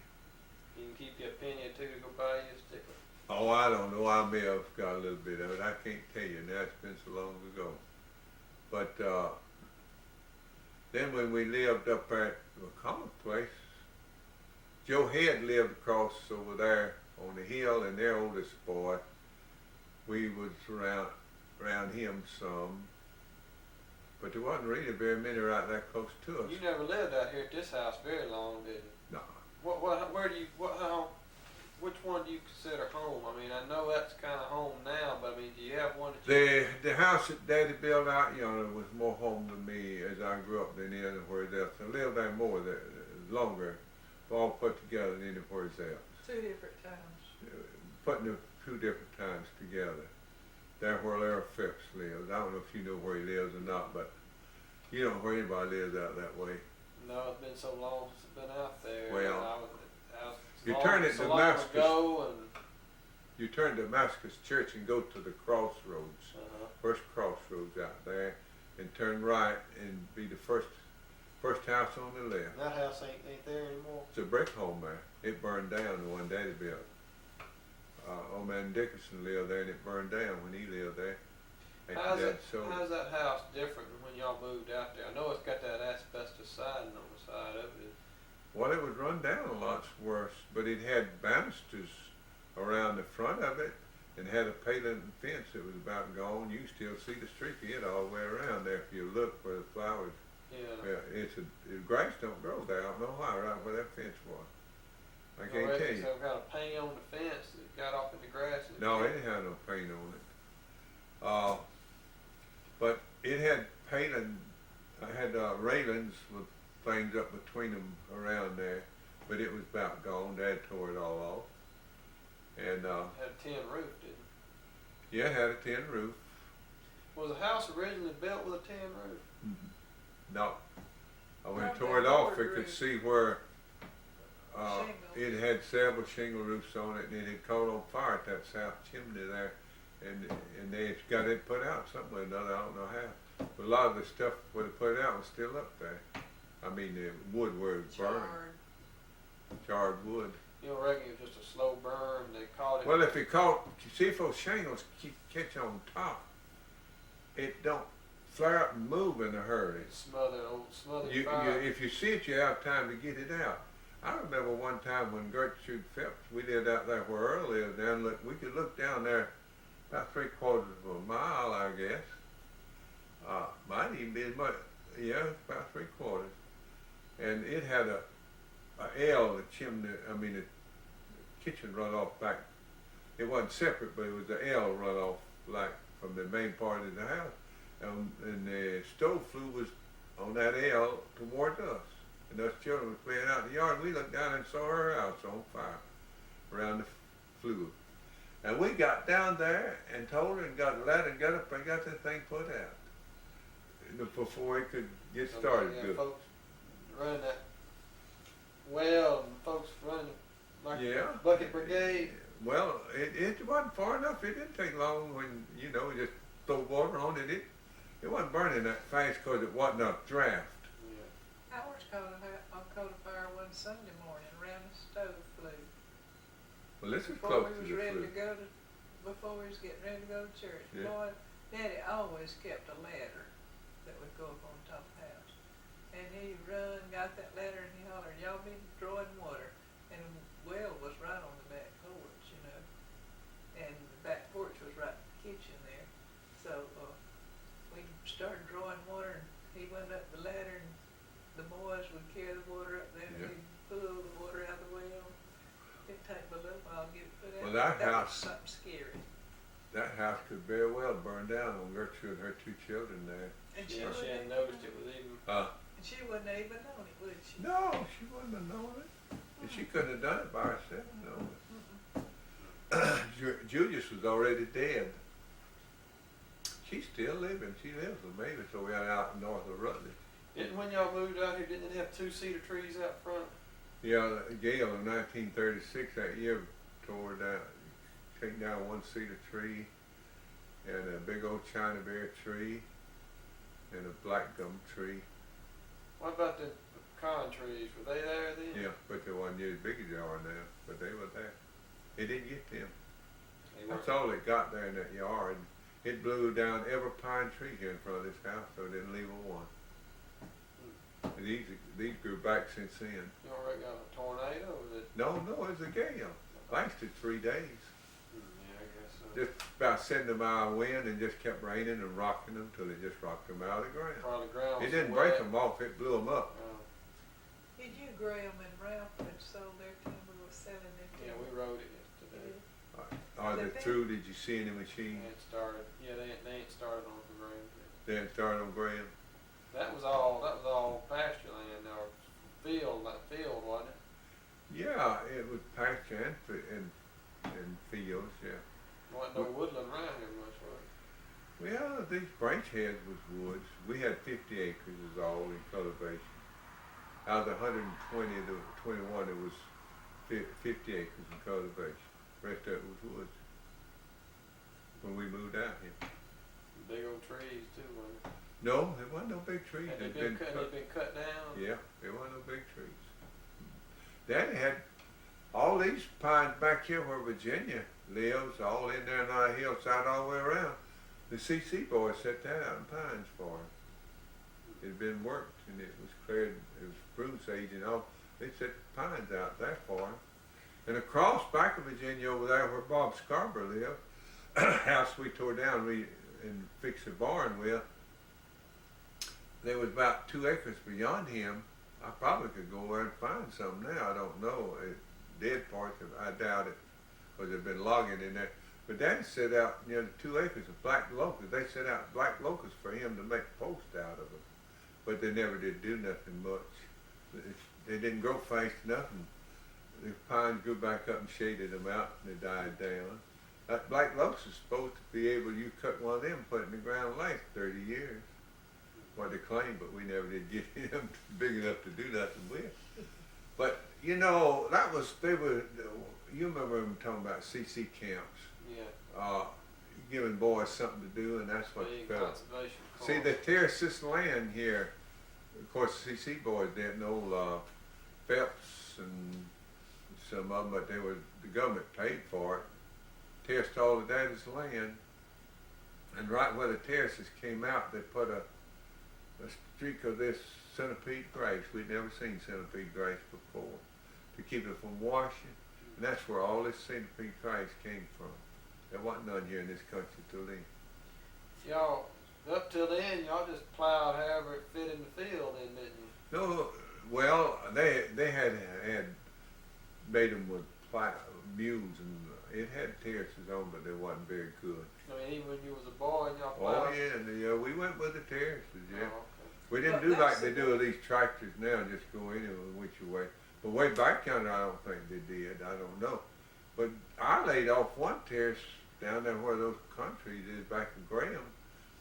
You can keep you a penny or two to go buy you a sticker. Oh, I don't know. I may have got a little bit of it. I can't tell you now. It's been so long ago. But then when we lived up at the common place, Joe Head lived across over there on the hill, and their oldest boy, we was around him some. But there wasn't really very many right there close to us. You never lived out here at this house very long, did you? No. Which one do you consider home? I mean, I know that's kind of home now, but I mean, do you have one that you... The house that Daddy built out yonder was more home to me as I grew up than anywhere else. I lived there longer, all put together than anywhere else. 2 different times. Putting the 2 different times together. There where Larry Phipps lives. I don't know if you know where he lives or not, but you don't know where anybody lives out that way. No, it's been so long since I've been out there. Well, you turn it to Damascus. And you turn to Damascus Church and go to the crossroads, first crossroads out there, and turn right and be the first house on the left. That house ain't there anymore. It's a brick home there. It burned down, the one Daddy built. old man Dickerson lived there, and it burned down when he lived there. How's that house different than when y'all moved out there? I know it's got that asbestos siding on the side of it. Well, it was run down a lot worse, but it had banisters around the front of it, and had a paling fence that was about gone. You can still see the streak of it all the way around there if you look where the flowers. Yeah. The grass don't grow there. I don't know why, right where that fence was. I can't tell you. Some kind of paint on the fence that got off in the grass. No, it didn't have no paint on it. But it had paling, had railings with things up between them around there, but it was about gone. Dad tore it all off. And had a tin roof, didn't it? yeah, it had a tin roof. Was the house originally built with a tin roof? No, I went and Probably tore it off. board It could roof. see where Shingle. it had several shingle roofs on it, and it had caught on fire at that south chimney there, and they got it put out something or another. I don't know how. But a lot of the stuff where they put it out was still up there. I mean, the wood where it burned, charred wood. You don't reckon it was just a slow burn? They caught it. Well, if it caught, you see if those shingles catch on top, it don't flare up and move in a hurry. Smothered fire. If you see it, you have time to get it out. I remember one time when Gertrude Phelps, we lived out there where Earl lived, down, we could look down there about 3/4 of a mile, I guess. Might even be as much, yeah, about 3/4. And it had a L, the chimney, the kitchen run off back. It wasn't separate, but it was the L run off like from the main part of the house. And the stove flue was on that L towards us. And those children were playing out in the yard. We looked down and saw her house on fire around the flue. And we got down there and told her and got a ladder and got up and got the thing put out before it could get started. Yeah, good. folks running that well, and folks running like Yeah. bucket brigade. Well, it wasn't far enough. It didn't take long when, just throw water on it. It wasn't burning that fast because it wasn't a draft. Yeah. Ours caught a fire one Sunday morning around the stove flue. Well, this is Before close we to was the ready flue. to go to, before we was getting ready to go to church. Yeah. Boy, Daddy always kept a ladder that would go up on top of the house. And he run, got that ladder, and he hollered, "Y'all be drawing water." And the well was right on the back porch, and the back porch was right in the kitchen there. So we started drawing water, and he went up the ladder, and the boys would carry the water up there, and Yeah. we'd pull the water out of the well. It'd take a little while to get it put out. Well, that was house- something scary. That house could very well burn down on Gertrude and her 2 children there. And Yeah, she wouldn't hadn't even noticed know it was even. And she wouldn't even known it, would she? No, she wouldn't have known it. And she couldn't have done it by herself, no. Julius was already dead. She's still living. She lives with me, so we got out north of Rutledge. Didn't when y'all moved out here, didn't it have 2 cedar trees out front? Yeah, the gale of 1936 that year tore down, take down 1 cedar tree and a big old China bear tree and a black gum tree. What about the pecan trees? Were they there then? Yeah, but they weren't near as big as they are now, but they were there. It didn't get them. They That's weren't- all it got there in that yard. It blew down every pine tree here in front of this house, so it didn't leave a one. And these grew back since then. You don't reckon a tornado? Was it? No, it was a gale. Lasted 3 days. Yeah, I guess so. Just about 70-mile wind and just kept raining and rocking them till it just rocked them out of the ground. Probably the ground It was didn't wet. break them off, it blew them up. Did you, Graham and Ralph, that sold their timber, was selling their Yeah, timber? we rode it yesterday. Are they Did they? through? Did you see any They machine? ain't started. Yeah, they ain't started on the ground yet. They hadn't started on Graham? That was all pasture land or field, wasn't it? Yeah, it was pasture and fields, yeah. Wasn't no woodland around here much, was it? Well, these branch heads was woods. We had 50 acres is all in cultivation. Out of the 120 to 21, it was 50 acres in cultivation. The rest of it was woods. When we moved out here. Big old trees too, wasn't it? No, there wasn't no big trees. Had They'd they been cut down? Yeah, there weren't no big trees. Daddy had all these pines back here where Virginia lives, all in there on our hillside all the way around, the CC boys set that out in pines for him. It had been worked and it was cleared, it was prune sage and all. They set pines out there for him. And across back of Virginia over there where Bob Scarborough lived, house we tore down and fixed a barn with, there was about 2 acres beyond him. I probably could go there and find some now. I don't know. Dead parts, I doubt it, because there'd been logging in there. But Daddy set out, the 2 acres of black locusts. They set out black locusts for him to make posts out of them. But they never did do nothing much. They didn't grow fast enough, and the pines grew back up and shaded them out, and they died down. That black locust is supposed to be able, you cut one of them, put it in the ground, last 30 years. What they claim, but we never did get them big enough to do nothing with. But that was, you remember them talking about CC camps. Yeah. Giving boys something to do, and that's what Big they felt. conservation See, cause. they terraced this land here. Of course, the CC boys didn't know Phelps and some of them, but the government paid for it. Terraced all of Daddy's land, and right where the terraces came out, they put a streak of this centipede grass. We'd never seen centipede grass before, to keep it from washing, and that's where all this centipede grass came from. There wasn't none here in this country till then. Y'all, up till then, y'all just plowed however it fit in the field, then, didn't you? No, well, they had made them with mules, and it had terraces on, but they wasn't very good. I mean, even when you was a boy and y'all Oh plowed? yeah, we went with the terraces, yeah. Oh, okay. We didn't But do like that's they do with these tractors now, just go anywhere which way. But way back yonder, I don't think they did. I don't know. But I laid off one terrace down there where those countries is back in Graham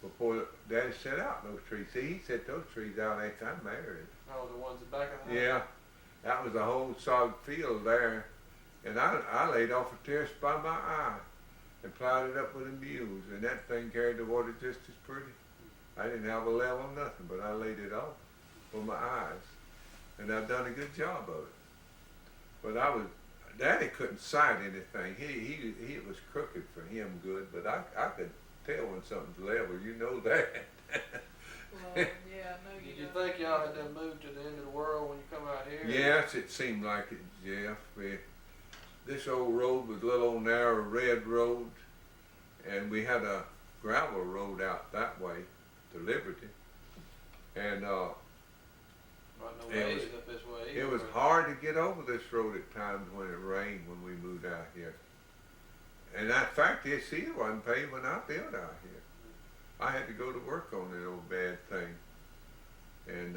before Daddy set out those trees. See, he set those trees out after I married. Oh, the ones at the back of the house? Yeah, that was a whole solid field there. And I laid off a terrace by my eye and plowed it up with the mules, and that thing carried the water just as pretty. I didn't have a level or nothing, but I laid it off with my eyes, and I've done a good job of it. But Daddy couldn't sight anything. It was crooked for him good, but I could tell when something's level. You know that. Well, yeah, I know Did you you don't. think y'all had done moved to the end of the world when you come out here? Yes, it seemed like it, Jeff. This old road was a little old narrow red road, and we had a gravel road out that way to Liberty. And Wasn't no it ways was- up this way it either, was but- hard to get over this road at times when it rained when we moved out here. And in fact, it wasn't paved when I built out here. I had to go to work on that old bad thing, and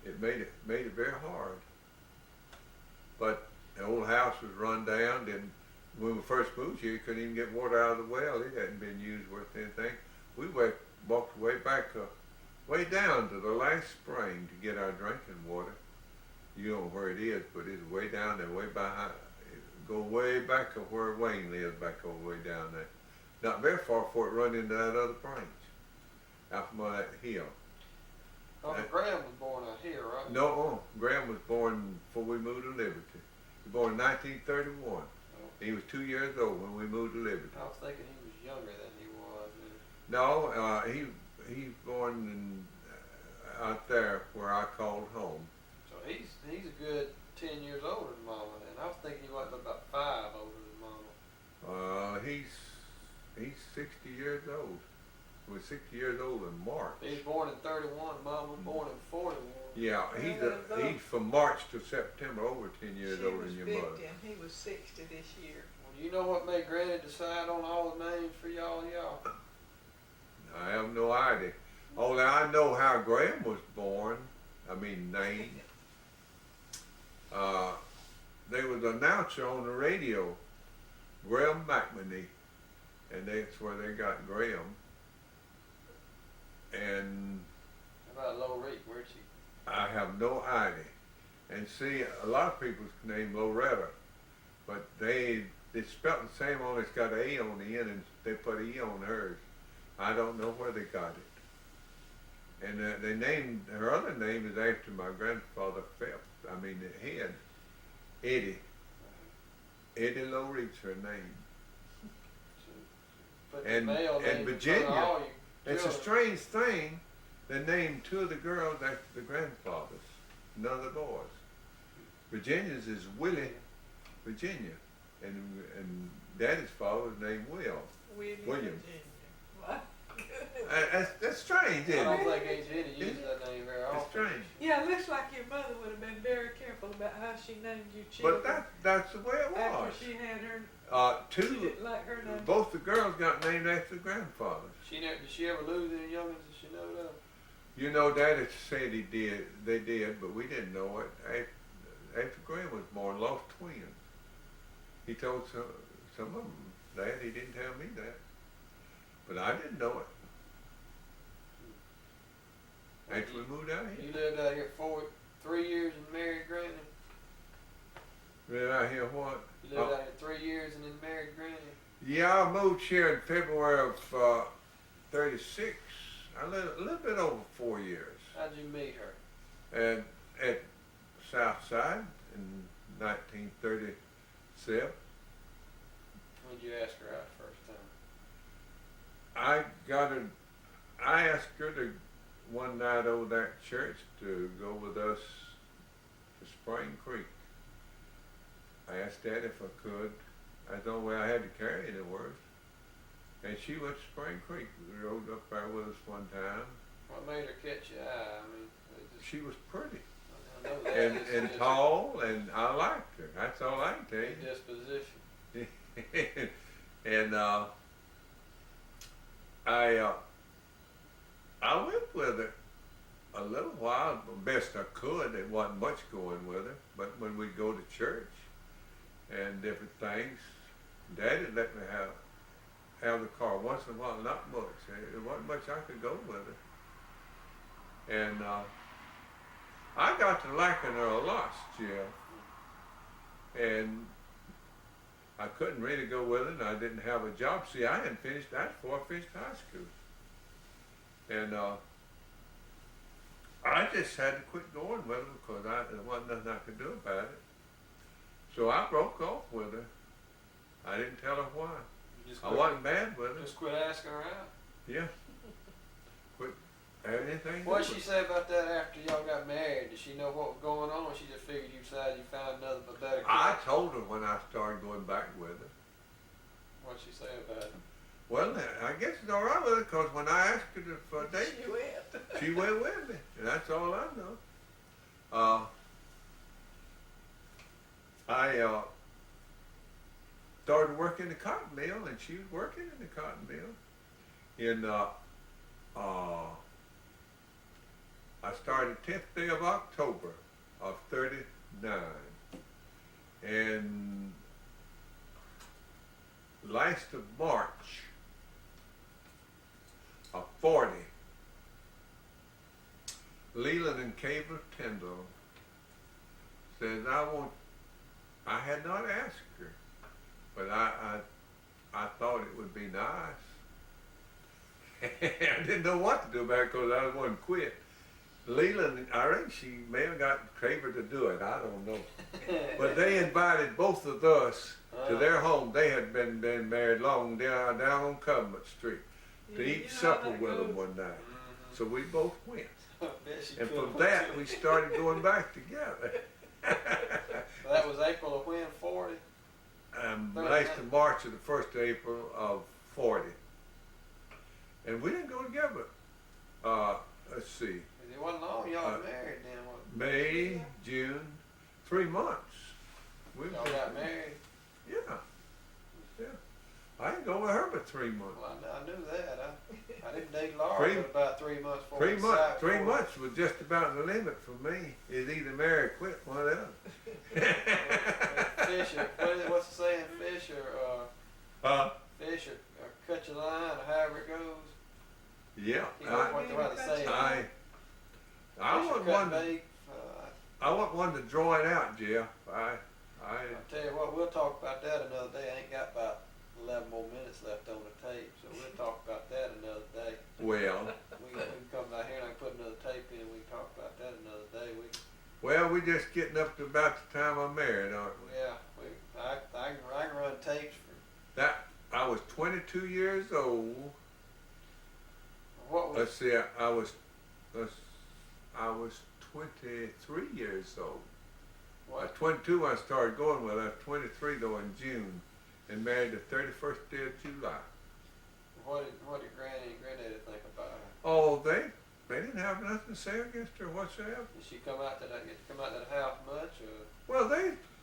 it made it very hard. But the old house was run down. Then when we first moved here, you couldn't even get water out of the well. It hadn't been used worth anything. We walked way back, way down to the last spring to get our drinking water. You don't know where it is, but it's way down there, way behind. Go way back to where Wayne lives, back all the way down there. Not very far before it run into that other branch, out from that hill. Uncle Graham was born out here, right? No, Graham was born before we moved to Liberty. He was born in 1931. Oh. He was 2 years old when we moved to Liberty. I was thinking he was younger than he was. No, he born out there where I called home. So he's a good 10 years older than Mama, and I was thinking he was about 5 older than Mama. He's 60 years old. He was 60 years old in March. He was born in 31. Mama was born in 41. Yeah, he's from March to September, over 10 years older than your She was mother. 50 and he was 60 this year. Well, you know what made Granny decide on all the names for y'all? I have no idea. Only I know how Graham was born. Named. There was an announcer on the radio, Graham McManey, and that's where they got Graham. And How about Lorette? Where'd she? I have no idea. And see, a lot of people's name Loretta, but they spelled the same, only it's got an A on the end, and they put E on hers. I don't know where they got it. And they named, her other name is after my grandfather Phelps, the head. Eddie. Eddie Loreed's her name. Put And- the male and name in front of Virginia, all your It's a children. strange thing. They named two of the girls after the grandfathers, none of the boys. Virginia's is Willie Virginia, and Daddy's father was named Will. William. William. Wow. That's strange, I isn't don't it? think Aunt Jenny uses that name very often. It's strange. Yeah, it looks like your mother would have been very careful about how she named you children. But that's the way it was. After she had her, she Two, didn't like her name. both the girls got named after the grandfathers. Did she ever lose any youngins that she know of? You know, Daddy said they did, but we didn't know it. After Graham was born, lost twins. He told some of them that. He didn't tell me that. But I didn't know it. After we moved out here. You lived out here 3 years and married Granny. Lived out here what? You lived out here 3 years and then married Granny. Yeah, I moved here in February of 36. I lived a little bit over 4 years. How'd you meet her? And at Southside in 1937. When'd you ask her out the first time? I asked her to one night over there at church to go with us to Spring Creek. I asked Dad if I could. That's the only way I had to carry any words. And she went to Spring Creek. We rode up there with us one time. What made her catch your eye? I mean, She was pretty I know that. and It's tall, and I liked her. That's all I can tell a you. disposition. And I went with her a little while, best I could. There wasn't much going with her, but when we'd go to church and different things, Daddy let me have the car once in a while, not much. There wasn't much I could go with her. And I got to liking her a lot, Jill. And I couldn't really go with her, and I didn't have a job. See, I hadn't finished that before I finished high school. And I just had to quit going with her because there wasn't nothing I could do about it. So I broke off with her. I didn't tell her why. You just I wasn't bad with her. Just quit asking her out. Yeah. Quit having anything to do What did with she say about that after y'all got married? Did she know what was going on, or she just figured you decided you found another better I kid? told her when I started going back with her. What did she say about it? Well, I guess it's all right with her because when I asked her for a date, She went. she went with me, and that's all I know. I started working in the cotton mill, and she was working in the cotton mill. And I started 10th day of October of '39, and last of March of '40, Leland and Cable Tyndall says, I had not asked her, but I thought it would be nice. I didn't know what to do about it because I wasn't quit. Leland, I think she may have got Craver to do it, I don't know. But they invited both of us to their home. They had been married long down on Covent Street to You eat know supper how that with them goes. one night. So we both went. Bet she And couldn't from that, we started going back together. So that was April of when, 40? Last of March or the 1st of April of '40. And we didn't go together. Let's see, It wasn't long y'all got married then, was it? May, June, 3 months. Y'all got married? Yeah. I didn't go with her but 3 months. Well, I knew that. I didn't date Laura Three- but about 3 months before 3 we months. decided 3 for- months was just about the limit for me. Is either marry or quit, one or the other. Fisher, what's the saying? Fisher, Fisher, cut your line, or however it goes. Yeah. You know what they're about to say. I Fisher wasn't cut one. bait. I wasn't one to draw it out, Jeff. I I'll tell you what, we'll talk about that another day. I ain't got about 11 more minutes left on the tape, so we'll talk about that another day. well. We can come back here and I can put another tape in. We can talk about that another day. Well, Well, we're just getting up to about the time I'm married, aren't we? Yeah, I can run tapes for. I was 22 years old. What was? Let's see, I was 23 years old. What? 22 when I started going with. I was 23 though in June, and married the 31st day of July. What did Granny and Granddaddy think about her? Oh, they didn't have nothing to say against her whatsoever. Did she come out to the house much? Or? Well,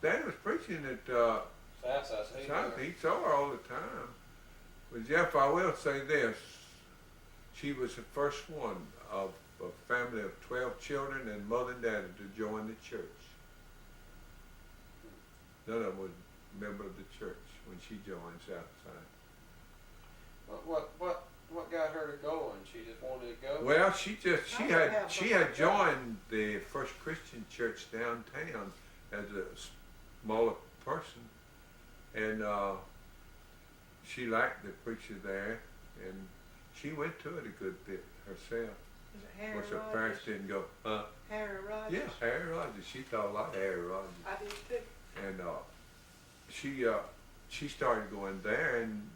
Daddy was preaching at South. He saw her all the time. But Jeff, I will say this: she was the first one of a family of 12 children and mother and daddy to join the church. None of them was a member of the church when she joined Southside. What got her to go? And she just wanted to go. Well, she had joined the First Christian Church downtown as a smaller person, and she liked the preacher there, and she went to it a good bit herself. Is it Harry Which her Rogers? parents didn't go, Harry Rogers? yeah, Harry Rogers. She thought a lot of Harry Rogers. I did too. And she started going there, and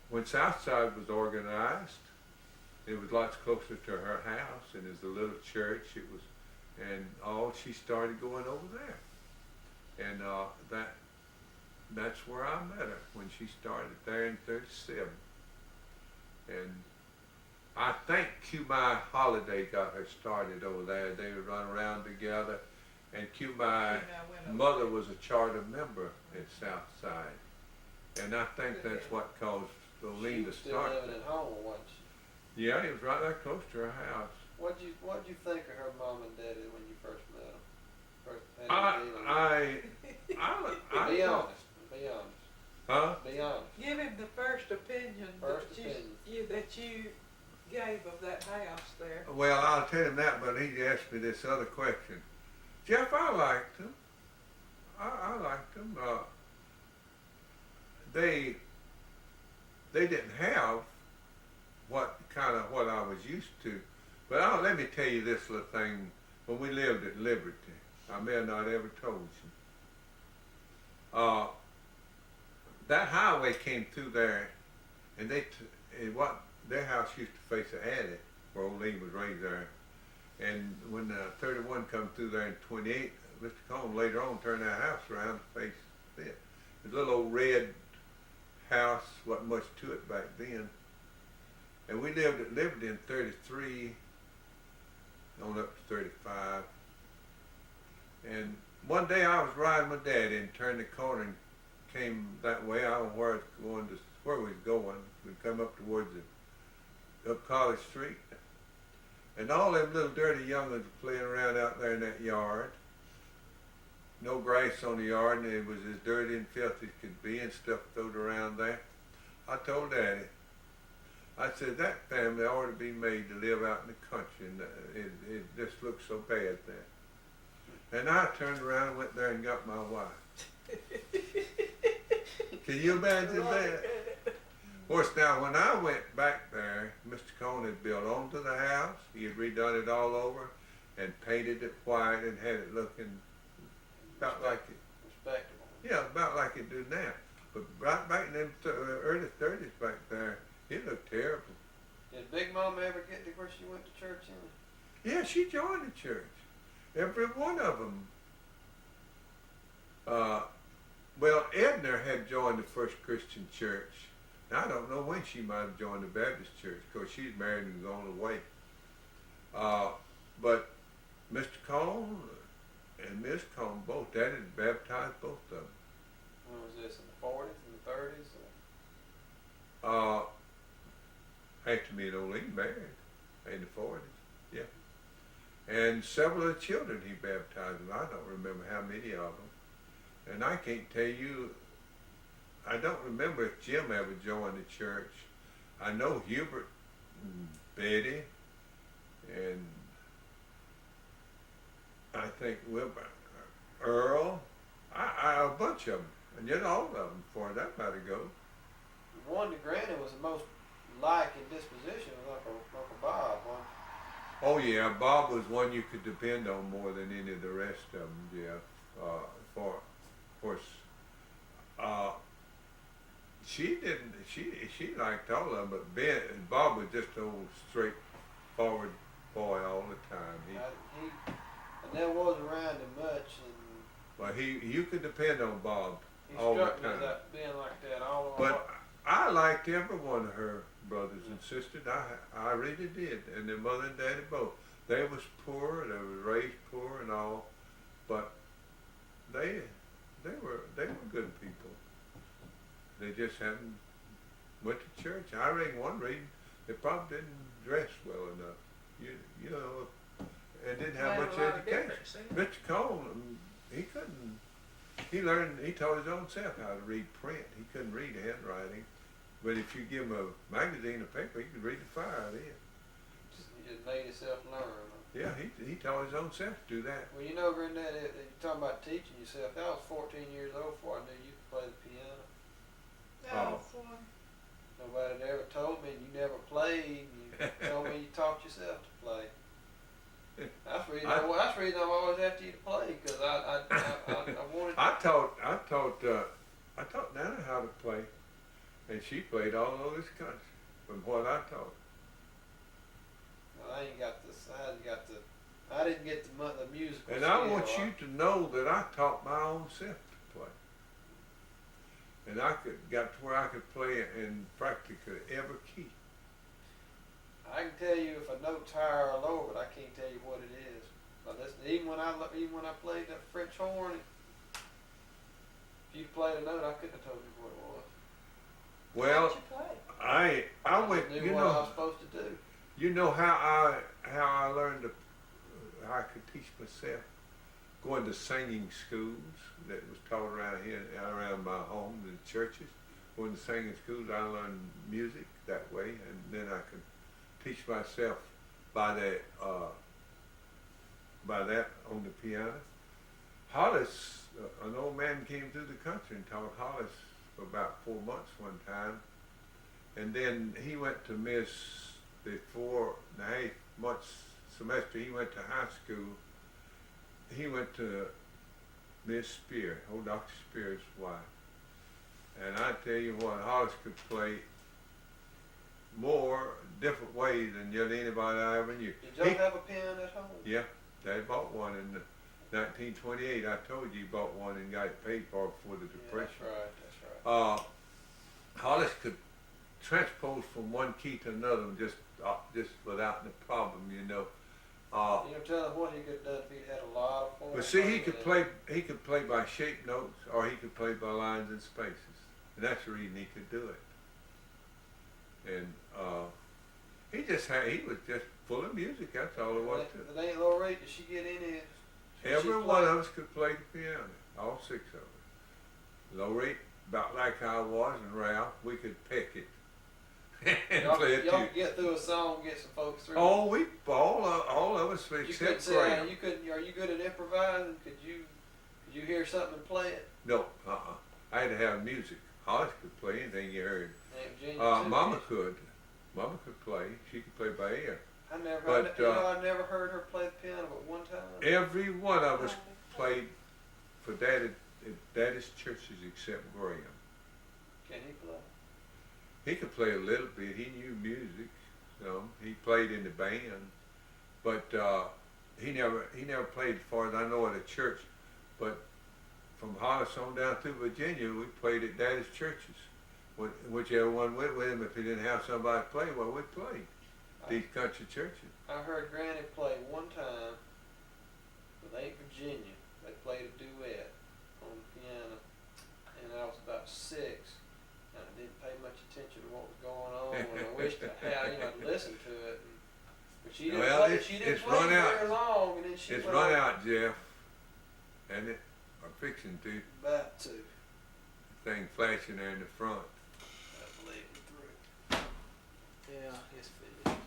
when Southside was organized, it was lots closer to her house, and it was a little church. It was, and she started going over there, and that's where I met her when she started there in '37, and I think Q-My Holiday got her started over there. They would run around together, and Q-My mother was a charter member at Southside, and I think that's what caused Lolene to start. She was still living at home, wasn't she? Yeah, it was right there close to her house. What'd you think of her mom and daddy when you first met them? Be honest. Huh? Be honest. Give him the first opinion that you gave of that house there. Well, I'll tell him that, but he asked me this other question. Jeff, I liked them. I liked them. They didn't have what I was used to. But let me tell you this little thing. When we lived at Liberty, I may have not ever told you. That highway came through there, and their house used to face an attic where old Lee was raised there. And when 31 come through there in 28, Mr. Cohn later on turned that house around to face it. The little old red house, wasn't much to it back then. And we lived at Liberty in 33, on up to 35. And one day I was riding with Daddy and turned the corner and came that way. I don't know where we was going. We'd come up towards up College Street. And all them little dirty young'uns were playing around out there in that yard. No grass on the yard, and it was as dirty and filthy as could be, and stuff thrown around there. I told Daddy, I said, that family ought to be made to live out in the country, and it just looks so bad there. And I turned around and went there and got my wife. Can you imagine that? Of course, now when I went back there, Mr. Cohn had built onto the house. He had redone it all over and painted it white and had it looking about like it. Respectable. Yeah, about like it do now. But right back in them early 30s back there, it looked terrible. Did Big Mama ever get to where she went to church in? Yeah, she joined the church. Every one of them. Well, Edna had joined the First Christian Church. Now, I don't know when she might have joined the Baptist Church, because she's married and gone away. But Mr. Cohn and Miss Cohn both, Daddy had baptized both of them. When was this, in the 40s, in the 30s? After me and Olene married, in the 40s, yeah. And several of the children he baptized them. I don't remember how many of them. And I can't tell you, I don't remember if Jim ever joined the church. I know Hubert and Betty and I think Earl, a bunch of them, and yet all of them before that matter go. The one to Granny was the most like in disposition was Uncle Bob, wasn't Oh yeah, Bob was one you could depend on more than any of the rest of them, Jeff. For of course, uh, she didn't. She liked all of them, but Bob was just an old straightforward boy all the time. I never was around him much, and Well, you could depend on Bob he all the struck me time. as that being like that all But I liked every one of her brothers and sisters. I really did, and their mother and daddy both. They was poor, they was raised poor and all, but they were good people. They just hadn't went to church. I read one reading they probably didn't dress well enough. You know, and didn't have much education. Mr. Cole, he couldn't. He taught his own self how to read print. He couldn't read handwriting, but if you give him a magazine or paper, he could read the fire out of it. He just made himself learn. Yeah, he taught his own self to do that. Well, you know, Granddad, you're talking about teaching yourself. I was 14 years old before I knew you could play the piano. Nobody had ever told me, and you never played. You told me you taught yourself to play. That's the reason I'm always after you to play, because I wanted. I taught Nana how to play, and she played all over this country from what I taught. Well, I didn't get the musical. And I want you to know that I taught my own self to play, and got to where I could play in practically every key. I can tell you if a note's higher or lower, but I can't tell you what it is. But listen, even when I played that French horn, if you played a note, I couldn't have told you what it was. Well, I went. Knew You what I was know, supposed to do. you know how I learned how I could teach myself. Going to singing schools that was taught around here, around my home, the churches. Going to singing schools, I learned music that way, and then I could teach myself by that on the piano. Hollis, an old man came through the country and taught Hollis for about 4 months one time, and then he went to miss the 4.5 months semester. He went to high school. He went to Miss Spear, old Dr. Spear's wife, and I tell you what, Hollis could play more different ways than anybody I ever knew. Did y'all have a piano at home? Yeah, Daddy bought one in 1928. I told you he bought one and got it paid for before the Depression. Yeah, that's right. Hollis could transpose from one key to another just without the problem, you know. You know, tell him what he could have done if he had a lot of form. But see, he could play by shape notes, or he could play by lines and spaces, and that's the reason he could do it. And he was just full of music. That's all it was to it. But ain't Lorraine, did she get any? Every one of us could play the piano, all 6 of us. Lorraine, about like I was, and Ralph, we could pick it. And play it y'all too. could get through a song, get some folks through. Oh, all of us except Graham. You couldn't. Are you good at improvising? Could you hear something and play it? No, I had to have music. Hollis could play anything you heard. Virginia too, Mama could. Mama could play. She could play by ear. I never heard her play the piano but one time. Every one of us played for Daddy's churches except Graham. Can he play? He could play a little bit. He knew music. He played in the band, but he never played, as far as I know, at a church. But from Hollis on down through Virginia, we played at Daddy's churches. Whichever one went with him. If he didn't have somebody to play, well, we played these country churches. I heard Granny play one time with Aunt Virginia. They played a duet on the piano, and I was about 6. And I didn't pay much attention to what was going on, and I wished I had, I'd listened to it. But she didn't play very long, and then It's run out, Jeff. And I'm fixing to. About to. Thing flashing there in the front. I believe it through. Yeah, it's finished.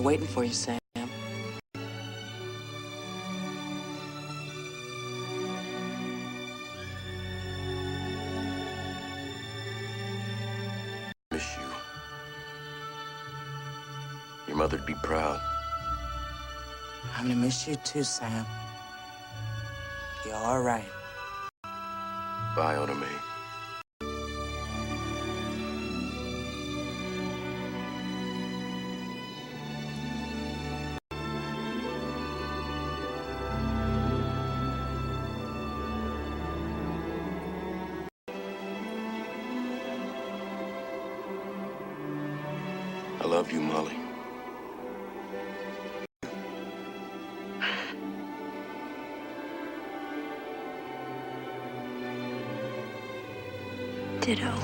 They're waiting for you, Sam. Miss you. Your mother'd be proud. I'm gonna miss you too, Sam. You're all right. Bye, Oda Mae. I love you, Molly. Ditto.